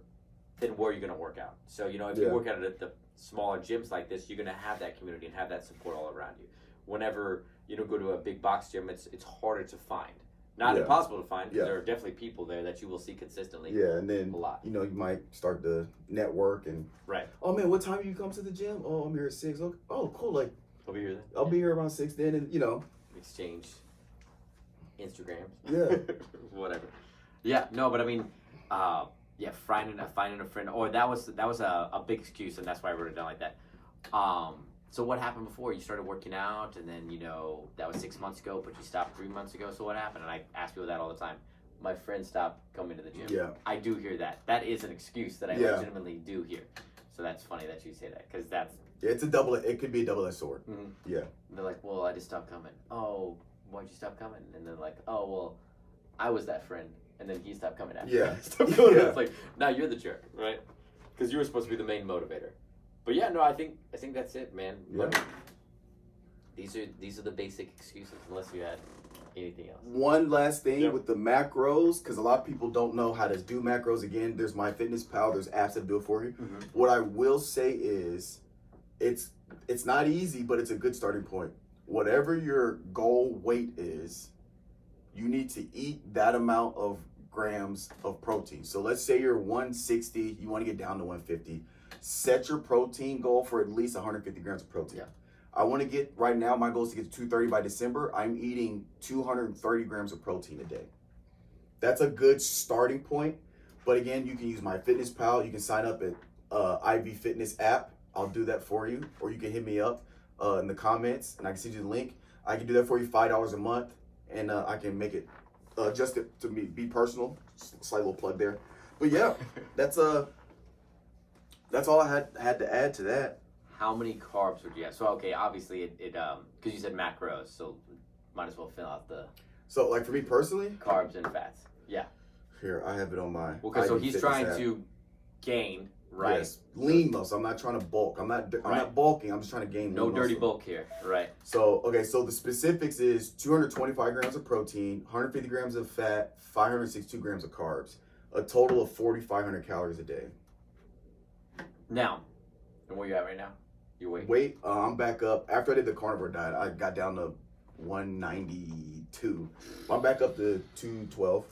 you're going to work out. So, if you work out at the smaller gyms like this, you're going to have that community and have that support all around you. Whenever go to a big box gym, it's harder to find. Not impossible to find, because there are definitely people there that you will see consistently. Yeah, and then a lot. You might start to network and oh man, what time do you come to the gym? Oh, I'm here at 6. Oh, cool. Like, I'll be here then. I'll be here around 6 then, and exchange Instagrams. Yeah. Whatever. Yeah, no, but finding a friend, or that was a big excuse, and that's why I wrote it down like that. So what happened before? You started working out, and then, that was 6 months ago, but you stopped 3 months ago. So what happened? And I ask people that all the time. my friend stopped coming to the gym. Yeah. I do hear that. That is an excuse that I legitimately do hear. So that's funny that you say that, because that's... Yeah, it could be a double-edged sword. Mm-hmm. Yeah. And they're like, well, I just stopped coming. Oh, why'd you stop coming? And they're like, oh, well, I was that friend. And then he stopped coming after. Yeah. Stopped going. Yeah. It's like, now you're the jerk, right? Because you were supposed to be the main motivator. But yeah, no, I think that's it, man. Yeah. Look, these are the basic excuses, unless you had anything else. One last thing Yep. with the macros, because a lot of people don't know how to do macros. Again, there's MyFitnessPal. There's apps that do it for you. Mm-hmm. What I will say is, it's not easy, but it's a good starting point. Whatever your goal weight is, you need to eat that amount of grams of protein. So let's say you're 160, you want to get down to 150. Set your protein goal for at least 150 grams of protein. Yeah. I want to get, right now, my goal is to get to 230 by December. I'm eating 230 grams of protein a day. That's a good starting point. But again, you can use MyFitnessPal. You can sign up at IV Fitness app. I'll do that for you. Or you can hit me up in the comments and I can send you the link. I can do that for you, $5 a month. And I can make it just to be personal. Slight little plug there. But yeah, that's all I had to add to that. How many carbs would you have? So, okay, obviously, it because you said macros, so might as well fill out the So, like for me personally, carbs and fats. Yeah. here I have it on my. Well, because so IV he's Fitness trying app. to gain, right? Yes, lean muscle. I'm not trying to bulk. I'm not Right. bulking. I'm just trying to gain. No lean dirty muscle. bulk here, right? So so the specifics is 225 grams of protein, 150 grams of fat, 562 grams of carbs, a total of 4,500 calories a day. Now, and where you at right now? Your weight? Weight, I'm back up. After I did the carnivore diet, I got down to 192. I'm back up to 212.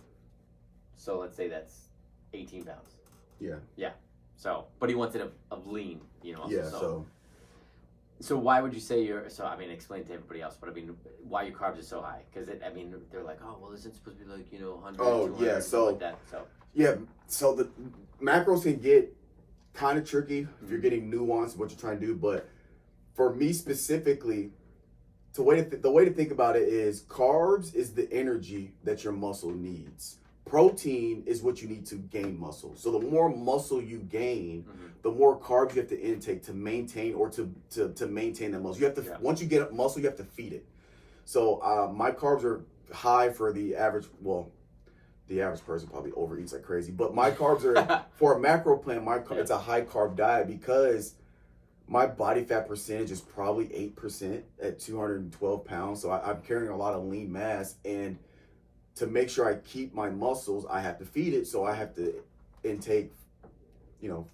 So let's say that's 18 pounds. Yeah. Yeah. So, but he wants it of lean, you know. Yeah. So So why would you say I mean, explain to everybody else, but I mean, why your carbs are so high? Because I mean, they're like, oh, well, isn't supposed to be like, 100, Oh, 200, yeah, something like that. So, yeah. So the macros can get kind of tricky if you're getting nuanced what you're trying to do. But for me specifically, the way to think about it is carbs is the energy that your muscle needs. Protein is what you need to gain muscle. So the more muscle you gain, the more carbs you have to intake to maintain or to maintain that muscle. You have to once you get up muscle, you have to feed it. So my carbs are high for the average. Well, the average person probably overeats like crazy, but my carbs are for a macro plan. It's a high carb diet because my body fat percentage is probably 8% at 212 pounds. So I'm carrying a lot of lean mass, and to make sure I keep my muscles, I have to feed it. So I have to intake,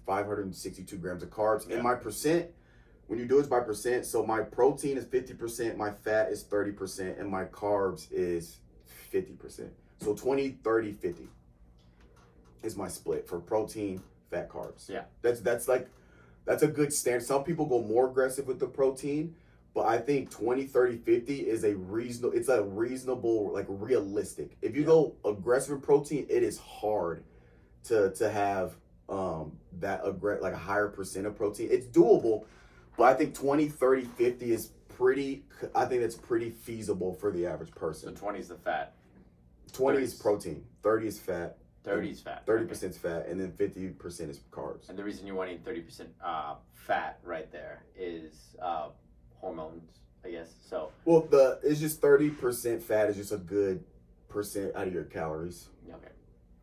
562 grams of carbs. And my percent, when you do it by percent, so my protein is 50%, my fat is 30%, and my carbs is 50%. So 20, 30, 50 is my split for protein, fat, carbs. Yeah. That's a good standard. Some people go more aggressive with the protein, but I think 20, 30, 50 is a reasonable, like realistic. If you go aggressive in protein, it is hard to have like a higher percent of protein. It's doable, but I think 20, 30, 50 is that's pretty feasible for the average person. So 20 is the fat. 20 is protein, 30 is fat. 30 is fat. 30% is fat, and then 50% is carbs. And the reason you're wanting 30% fat right there is hormones, I guess. So Well, it's just 30% fat is just a good percent out of your calories. okay.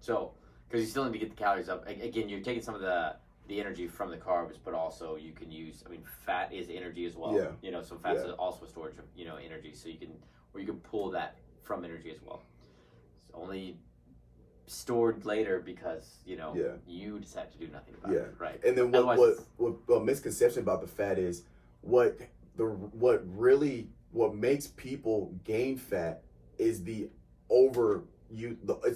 So because you still need to get the calories up. Again, you're taking some of the energy from the carbs, but also you can use. I mean, fat is energy as well. Yeah. So fat's also a storage of energy. So you can pull that from energy as well. It's only stored later because you decide to do nothing about it, right? And then what misconception about the fat is what makes people gain fat is it's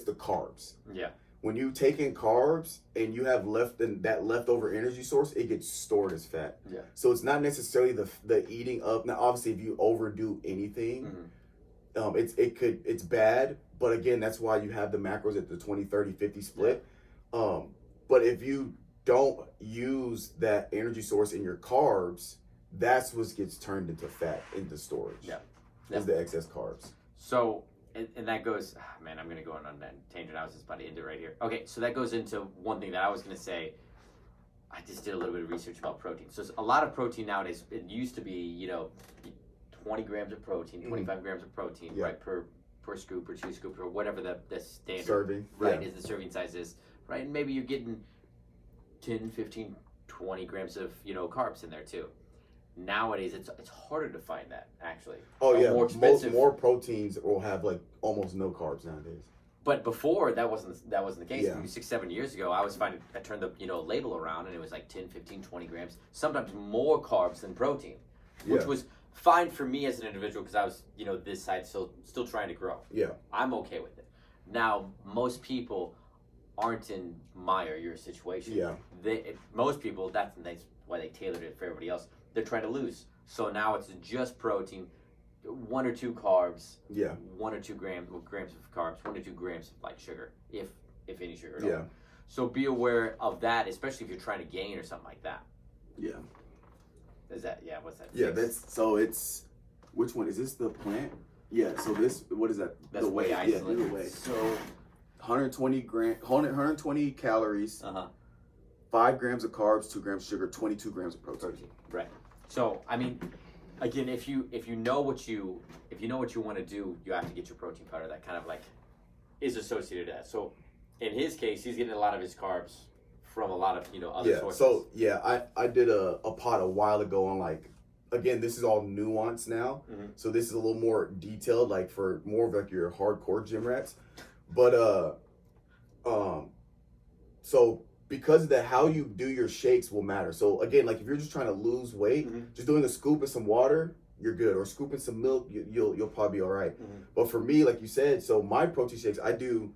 the carbs. Yeah. When you take in carbs and you have that leftover energy source, it gets stored as fat. Yeah. So it's not necessarily the eating up. Now, obviously, if you overdo anything, it's bad. But again, that's why you have the macros at the 20, 30, 50 split. But if you don't use that energy source in your carbs, that's what gets turned into fat, into storage. Yeah. Is the excess carbs. So and that goes, man, I'm going to go on that tangent. I was just about to end it right here. Okay, so that goes into one thing that I was going to say. I just did a little bit of research about protein. So a lot of protein nowadays, it used to be, 20 grams of protein, 25 grams of protein, right, per scoop or 2 scoops or whatever the standard serving, right, is the serving size is, right? And maybe you're getting 10, 15, 20 grams of, carbs in there too. Nowadays, it's harder to find that, actually. Oh, yeah. More expensive. More proteins will have, almost no carbs nowadays. But before, that wasn't the case. Yeah. Maybe 6-7 years ago, I turned the label around, and it was like 10, 15, 20 grams, sometimes more carbs than protein, which was fine for me as an individual because I was, this side still trying to grow. Yeah. I'm okay with it. Now, most people aren't in my or your situation. Yeah. Most people, that's why they tailored it for everybody else. They're trying to lose. So now it's just protein, 1 or 2 carbs. Yeah. 1 or 2 grams of carbs, 1 or 2 grams of sugar, if any sugar at all. Yeah. So be aware of that, especially if you're trying to gain or something like that. Yeah. Is that what's that? Yeah, it's which one is this? The plant? Yeah. So this, what is that? That's the whey whey. isolate. Yeah, the whey. So 120 calories. 5 grams of carbs, 2 grams of sugar, 22 grams of protein. Right. So I mean, again, if you know what you want to do, you have to get your protein powder that kind of is associated to that. So in his case, he's getting a lot of his carbs from a lot of other sources. So I did a pod a while ago on again, this is all nuanced now. Mm-hmm. So this is a little more detailed, for more of your hardcore gym rats. But so because of that, how you do your shakes will matter. So again, if you're just trying to lose weight, just doing a scoop of some water, you're good. Or scooping some milk, you'll probably be all right. But for me, like you said, so my protein shakes, I do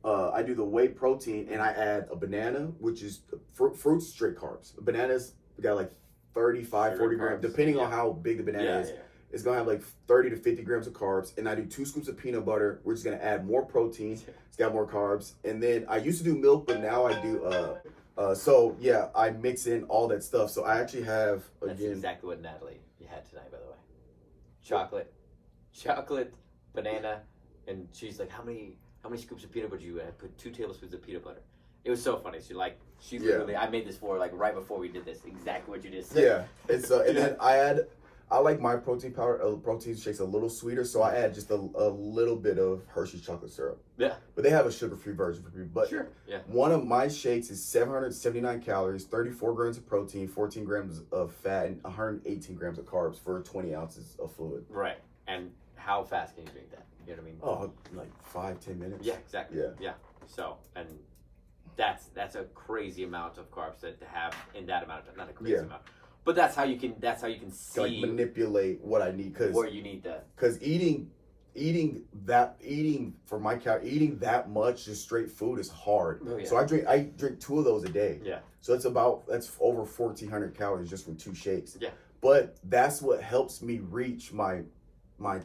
the whey protein and I add a banana, which is fruits, straight carbs. Bananas got 35, 40 grams, depending on how big the banana is. Yeah. It's gonna have 30 to 50 grams of carbs, and I do 2 scoops of peanut butter, which is gonna add more protein. It's got more carbs, and then I used to do milk, but now I do I mix in all that stuff. So I actually have That's exactly what Natalie had tonight, by the way. Chocolate, banana, and she's like, how many scoops of peanut butter do you add? I put 2 tablespoons of peanut butter. It was so funny. She literally, I made this for her right before we did this. Exactly what you just said. Yeah, it's and then I like my protein powder, protein shakes a little sweeter, so I add just a little bit of Hershey's chocolate syrup. Yeah. But they have a sugar-free version for me. But sure. Yeah. One of my shakes is 779 calories, 34 grams of protein, 14 grams of fat, and 118 grams of carbs for 20 ounces of fluid. Right. And how fast can you drink that? You know what I mean? Oh, 5-10 minutes. Yeah, exactly. Yeah. So, and that's a crazy amount of carbs to have in that amount of, not a crazy amount. But that's how you can see manipulate what I need, where you need that. Because eating that much just straight food is hard. Oh, yeah. So I drink 2 of those a day. Yeah. So that's over 1,400 calories just from 2 shakes. Yeah. But that's what helps me reach my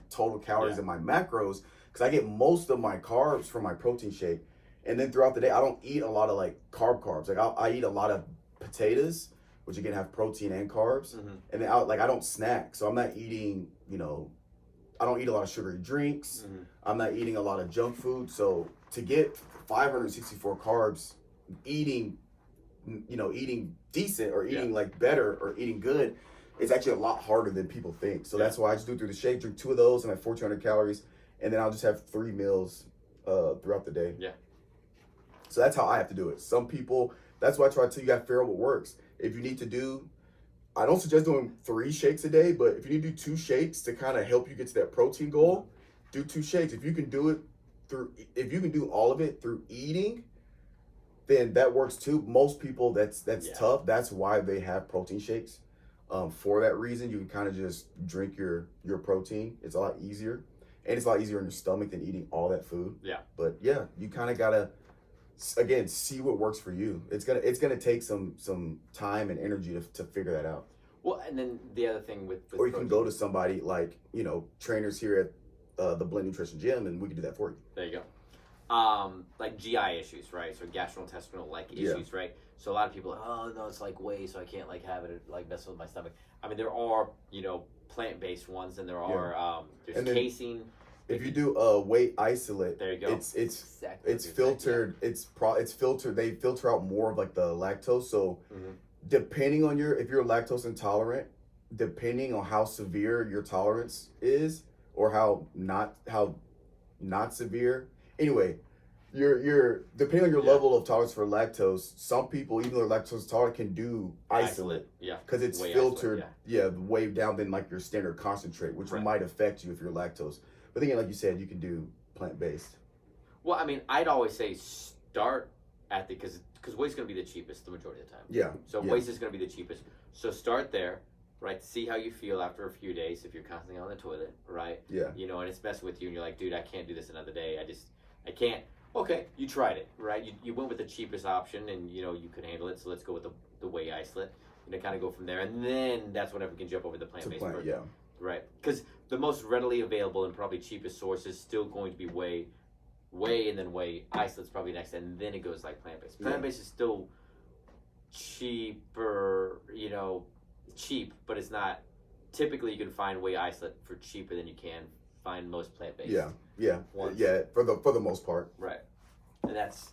total calories and my macros, because I get most of my carbs from my protein shake, and then throughout the day I don't eat a lot of carbs. I eat a lot of potatoes, which again have protein and carbs, and then I don't snack, so I'm not eating, I don't eat a lot of sugary drinks. I'm not eating a lot of junk food. So to get 564 carbs, eating decent or eating better or eating good, it's actually a lot harder than people think. So that's why I just do it through the shake, drink 2 of those, and I have 1,400 calories, and then I'll just have 3 meals throughout the day. Yeah. So that's how I have to do it. Some people, that's why I try to tell you, gotta figure out what works. If you need to do, I don't suggest doing 3 shakes a day, but if you need to do 2 shakes to kind of help you get to that protein goal, do 2 shakes. If you can do all of it through eating, then that works too. Most people, that's tough. That's why they have protein shakes. For that reason, you can kind of just drink your protein. It's a lot easier, and it's a lot easier in your stomach than eating all that food. Yeah. But yeah, you kind of gotta, again, see what works for you. It's gonna take some time and energy to figure that out. Well, and then the other thing with or you can go to somebody trainers here at the Blend Nutrition Gym, and we can do that for you. There you go. GI issues, right? So gastrointestinal issues, right? So a lot of people are, oh no, it's whey, so I can't have it mess with my stomach. I mean, there are plant-based ones, and there are there's casein. If you do whey isolate, there you go. It's exactly it's filtered. Yeah. It's filtered. They filter out more of like the lactose. So depending on if you're lactose intolerant, depending on how severe your tolerance is or how not severe. Anyway, you're depending on your level of tolerance for lactose. Some people, even though they're lactose intolerant, can do isolate. Yeah. Because it's Whey filtered. isolate, way down than like your standard concentrate, which might affect you if you're lactose. But then, like you said, you can do plant-based. Well, I mean, I'd always say start at because whey's going to be the cheapest the majority of the time. Yeah. So whey's is going to be the cheapest. So start there, right? See how you feel after a few days if you're constantly on the toilet, right? Yeah. You know, and it's messing with you, and you're like, dude, I can't do this another day. I can't. Okay, you tried it, right? You went with the cheapest option, and you know you could handle it. So let's go with the whey isolate, and kind of go from there, and then that's whenever we can jump over the plant-based. Yeah. Right, because the most readily available and probably cheapest source is still going to be whey, and then whey isolate's probably next, and then it goes like plant-based. Plant-based is still cheaper, cheap, but it's not. Typically, you can find whey isolate for cheaper than you can find most plant-based. Ones. Yeah. For the most part. Right, and that's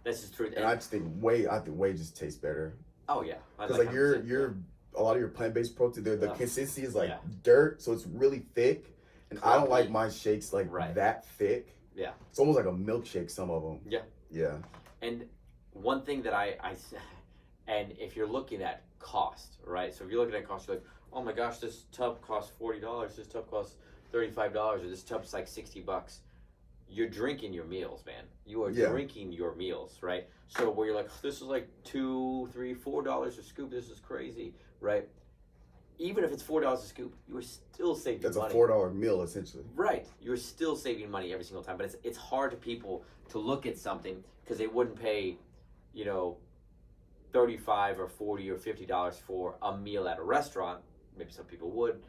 just true. And I just think whey just tastes better. Oh yeah, because like you're a lot of your plant-based protein, the consistency is like dirt, so it's really thick, and I don't like my shakes like that thick. Yeah, it's almost like a milkshake. Some of them. Yeah. And one thing that I and if you're looking at cost, right? So if you're looking at cost, you're like, oh my gosh, this tub costs $40, this tub costs $35, or this tub's like $60. You're drinking your meals, man. You are drinking your meals, right? So where you're like, this is like $2, $3, $4 a scoop. This is crazy, right? Even if it's $4 a scoop, you are still saving money. That's a $4 meal essentially. Right, you're still saving money every single time. But it's hard to people to look at something because they wouldn't pay, $35 or $40 or $50 for a meal at a restaurant. Maybe some people would.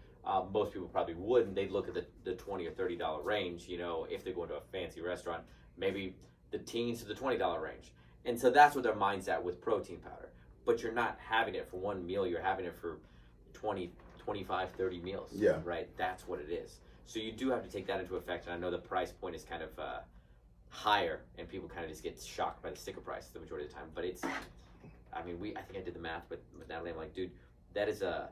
Most people probably wouldn't. They'd look at the $20 or $30 range, if they're going to a fancy restaurant, maybe the teens to the $20 range. And so that's what their mind's at with protein powder. But you're not having it for one meal. You're having it for 20, 25, 30 meals. Yeah. Right? That's what it is. So you do have to take that into effect. And I know the price point is kind of higher, and people kind of just get shocked by the sticker price the majority of the time. But it's, I think I did the math with Natalie. I'm like, dude, that is a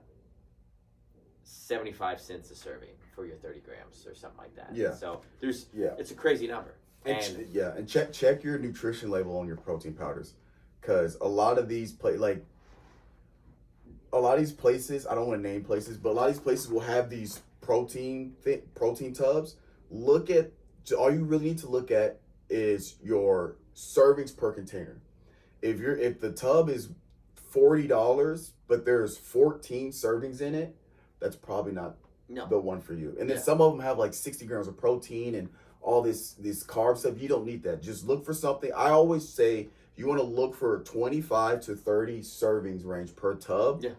75 cents a serving for your 30 grams or something like that. Yeah. So it's a crazy number. And check your nutrition label on your protein powders, because a lot of these places, I don't want to name places, but a lot of these places will have these protein tubs. All you really need to look at is your servings per container. If the tub is $40, but there's 14 servings in it, that's probably not the one for you. And then some of them have like 60 grams of protein and all this carb stuff. You don't need that. Just look for something. I always say you want to look for 25 to 30 servings range per tub. Yeah.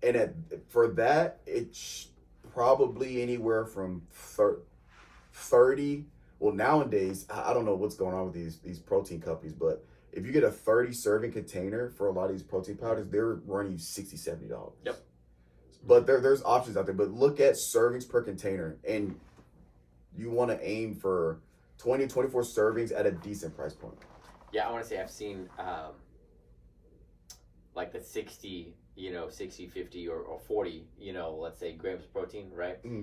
And for that, it's probably anywhere from 30. Well, nowadays, I don't know what's going on with these protein companies, but if you get a 30 serving container for a lot of these protein powders, they're running you $60, $70. Yep. But there's options out there. But look at servings per container, and you want to aim for 20, 24 servings at a decent price point. Yeah, I want to say I've seen like the 60, 50 or 40, let's say grams of protein, right? Mm-hmm.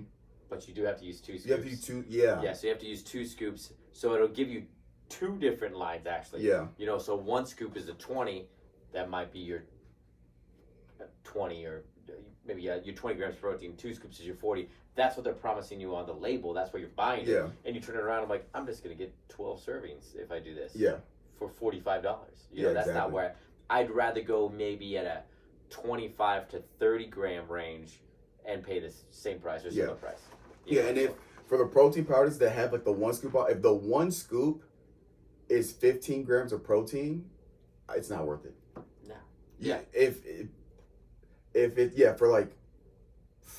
But you do have to use 2 scoops. You have to use 2, yeah. Yeah, so you have to use 2 scoops. So it'll give you 2 different lines, actually. Yeah. So 1 scoop is a 20. That might be your 20 or maybe your 20 grams of protein. 2 scoops is your 40. That's what they're promising you on the label. That's what you're buying. Yeah. And you turn it around, I'm like, I'm just going to get 12 servings if I do this. Yeah. For $45. Yeah, that's exactly. not where I'd rather go maybe at a 25 to 30 gram range and pay the same price or similar price. And if for the protein powders that have like the 1 scoop, if the 1 scoop is 15 grams of protein, it's not worth it. No. Yeah.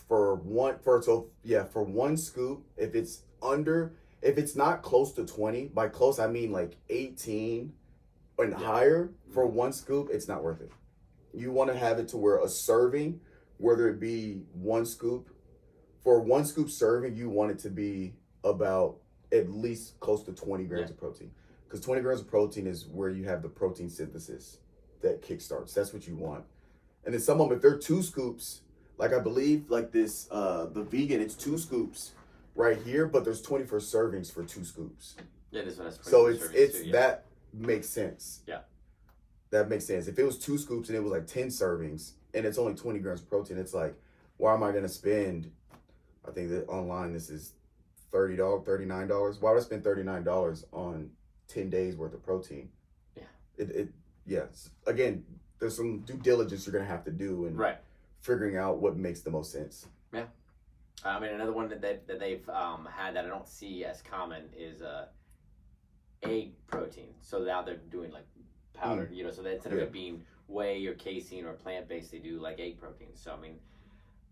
For 1 scoop, if it's not close to 20, by close I mean like 18 and higher, for 1 scoop, it's not worth it. You want to have it to where a serving, whether it be 1 scoop, for 1 scoop serving, you want it to be about at least close to 20 grams of protein. Because 20 grams of protein is where you have the protein synthesis that kickstarts. That's what you want. And then some of them, if they're 2 scoops, like I believe, like this, the vegan, it's 2 scoops right here, but there's 24 servings for 2 scoops. Yeah, this one has 24 So servings it's too, yeah. that makes sense. Yeah. That makes sense. If it was 2 scoops and it was like 10 servings and it's only 20 grams of protein, it's like, why am I going to spend, I think that online this is $30, $39. Why would I spend $39 on 10 days worth of protein? Yeah. Yes. Again, there's some due diligence you're going to have to do in figuring out what makes the most sense. Yeah. I mean, another one that they've had that I don't see as common is egg protein. So now they're doing like powdered, you know, so that instead of it being whey or casein or plant-based, they do like egg protein. So, I mean,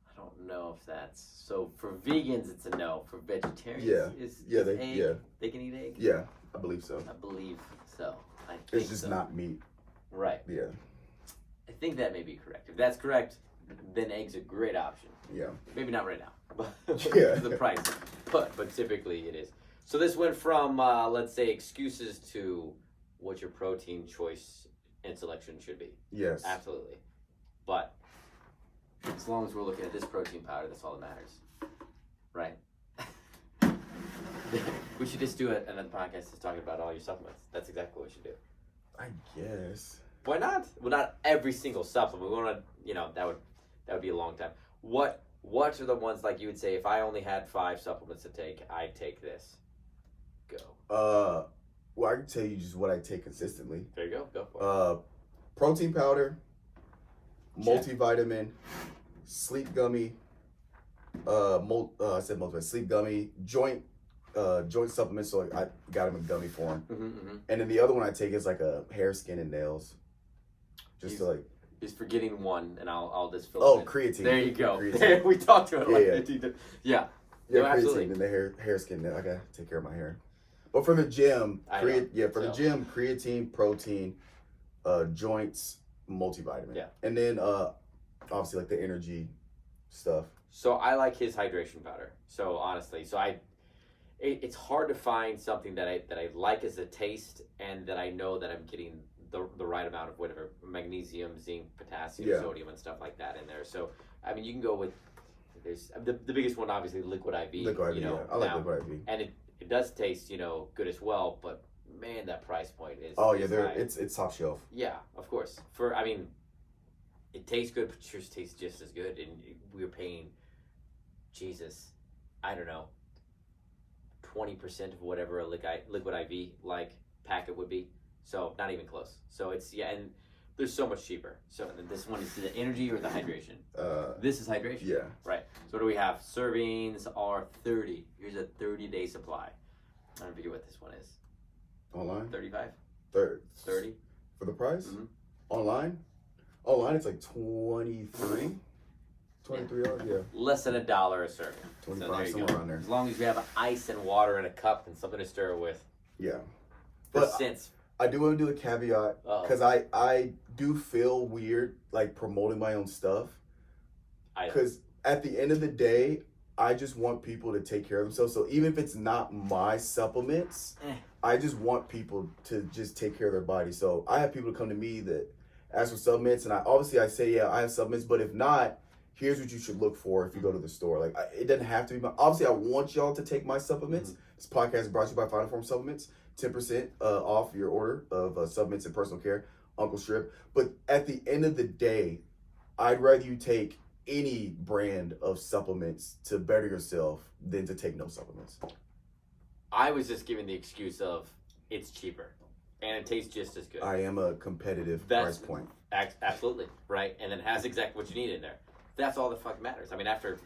I don't know if that's, so for vegans, it's a no. For vegetarians, is egg, they can eat egg? Yeah, I believe so. I believe so. I think it's just not meat. Right. Yeah. I think that may be correct. If that's correct, then egg's a great option. Yeah. Maybe not right now, but the price. But typically it is. So this went from, let's say, excuses to what your protein choice and selection should be. Yes. Absolutely. But as long as we're looking at this protein powder, that's all that matters. Right? We should just do another podcast just talking about all your supplements. That's exactly what we should do. I guess. Why not? Well, not every single supplement. We want to, you know, that would be a long time. What are the ones, like you would say, if I only had 5 supplements to take, I'd take this? Go. Well, I can tell you just what I take consistently. There you go. Go for it. Protein powder, multivitamin, sleep gummy, I said multivitamin, sleep gummy, joint supplements, so I got them in gummy form. And then the other one I take is like a hair, skin, and nails. He's forgetting one, and I'll just fill it in. Creatine. There you go. Creatine. We talked about it. Yeah. Yeah, no, creatine absolutely. and the hair, skin. I gotta take care of my hair. But for the gym, the gym, creatine, protein, joints, multivitamin. Yeah. And then obviously like the energy stuff. So I like his hydration powder. So honestly, it's hard to find something that I like as a taste and that I know that I'm getting the right amount of whatever magnesium, zinc, potassium, sodium, and stuff like that in there. So I mean, you can go with the biggest one, obviously, Liquid IV. Liquid IV, I like Liquid IV, and it does taste good as well. But man, that price point is it's top shelf. Yeah, of course. It tastes good, but yours tastes just as good, and we're paying, Jesus, I don't know, 20% of whatever a Liquid IV like packet would be. So not even close. So it's and there's so much cheaper. So this one is the energy or the hydration. This is hydration. Yeah. Right. So what do we have? Servings are 30. Here's a 30-day supply. I don't forget what this one is. Online. 35. 30 for the price. Mm-hmm. Online it's like 23. $23, yeah. Less than $1 a serving. 25, so somewhere around there. As long as you have ice and water in a cup and something to stir with. Yeah. But I do want to do a caveat because I do feel weird like promoting my own stuff. Because at the end of the day, I just want people to take care of themselves. So even if it's not my supplements, I just want people to just take care of their body. So I have people come to me that ask for supplements, and I say, yeah, I have supplements, but if not, here's what you should look for if you go to the store. Like, it doesn't have to be obviously, I want y'all to take my supplements. This podcast is brought to you by Final Form Supplements. 10% off your order of supplements and personal care, Uncle Strib. But at the end of the day, I'd rather you take any brand of supplements to better yourself than to take no supplements. I was just giving the excuse of it's cheaper and it tastes just as good. I am a competitive price point. Absolutely, right? And then has exactly what you need in there. That's all that fucking matters. I mean, after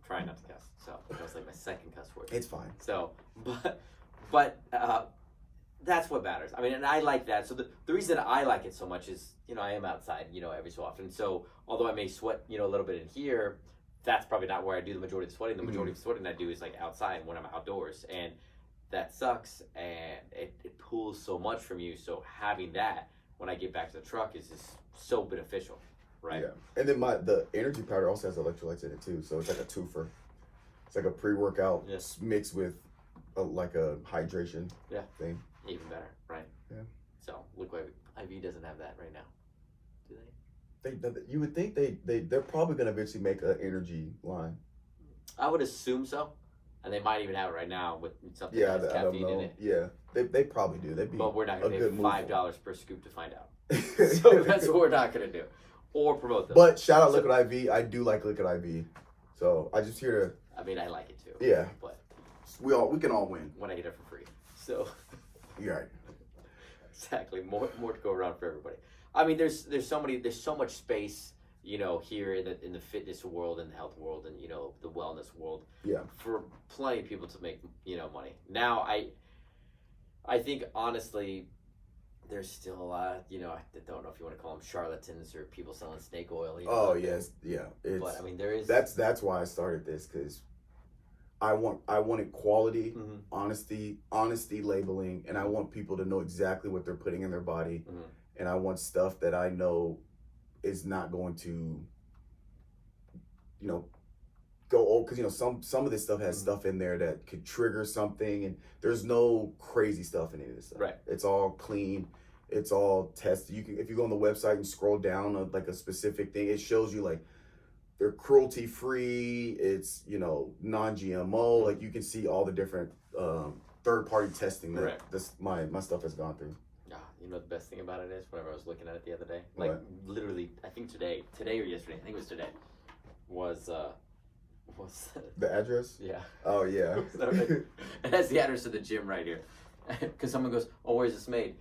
trying not to cuss, so that was like my second cuss word. It's fine. So, but that's what matters. I mean, and I like that. So the reason I like it so much is, I am outside, every so often. So although I may sweat, a little bit in here, that's probably not where I do the majority of the sweating. The majority of the sweating I do is like outside when I'm outdoors, and that sucks, and it pulls so much from you. So having that when I get back to the truck is just so beneficial, right? Yeah, and then the energy powder also has electrolytes in it too, so it's like a twofer. It's like a pre-workout mixed with like a hydration thing. Even better, right? Yeah. So look, why IV doesn't have that right now, do they? You would think they're probably gonna eventually make an energy line. I would assume so, and they might even have it right now with something Yeah, that has I don't caffeine know. in it. Yeah, they probably do. They'd be. But we're not gonna pay $5 per scoop to find out. So So that's what we're not gonna do, or promote them. But shout out Liquid IV. I do like Liquid IV. So I just here I mean, I like it too. Yeah. But we can all win. when I get it for free, so You're right. exactly more to go around for everybody. I mean, there's so much space, you know, here in the fitness world and the health world and, you know, the wellness world. Yeah. For plenty of people to make, you know, money. Now, I think honestly, there's still a lot, you know, I don't know if you want to call them charlatans or people selling snake oil. You know, Oh yes, yeah. But I mean, there is. That's why I started this, because I wanted quality, honesty labeling, and I want people to know exactly what they're putting in their body, and I want stuff that I know is not going to, you know, go old, because you know some of this stuff has stuff in there that could trigger something, and there's no crazy stuff in any of this stuff. Right. It's all clean. It's all tested. You can, if you go on the website and scroll down like a specific thing, it shows you like they're cruelty free. It's, you know, non-GMO. Like you can see all the different third party testing that my stuff has gone through. You know, the best thing about it is whenever I was looking at it the other day, like literally, I think today or yesterday, I think it was today, was the address? Yeah. Oh yeah. It has the address of the gym right here, because someone goes, "Oh, where's this made?"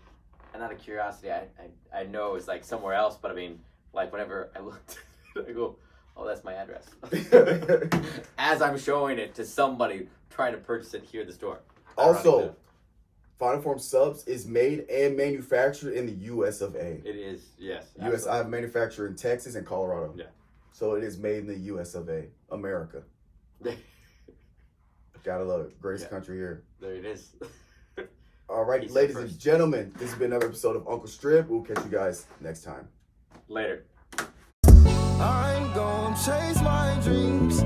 And out of curiosity, I know it's like somewhere else, but I mean, like whenever I looked, I go, "Oh, that's my address." As I'm showing it to somebody trying to purchase it here at the store. Also, Final Form Subs is made and manufactured in the U.S. of A. It is, yes. U.S. I have manufactured in Texas and Colorado. Yeah. So it is made in the U.S. of A. America. Gotta love it. Greatest country here. There it is. All right, ladies and gentlemen, this has been another episode of Uncle Strib. We'll catch you guys next time. Later. I'm gonna chase my dreams.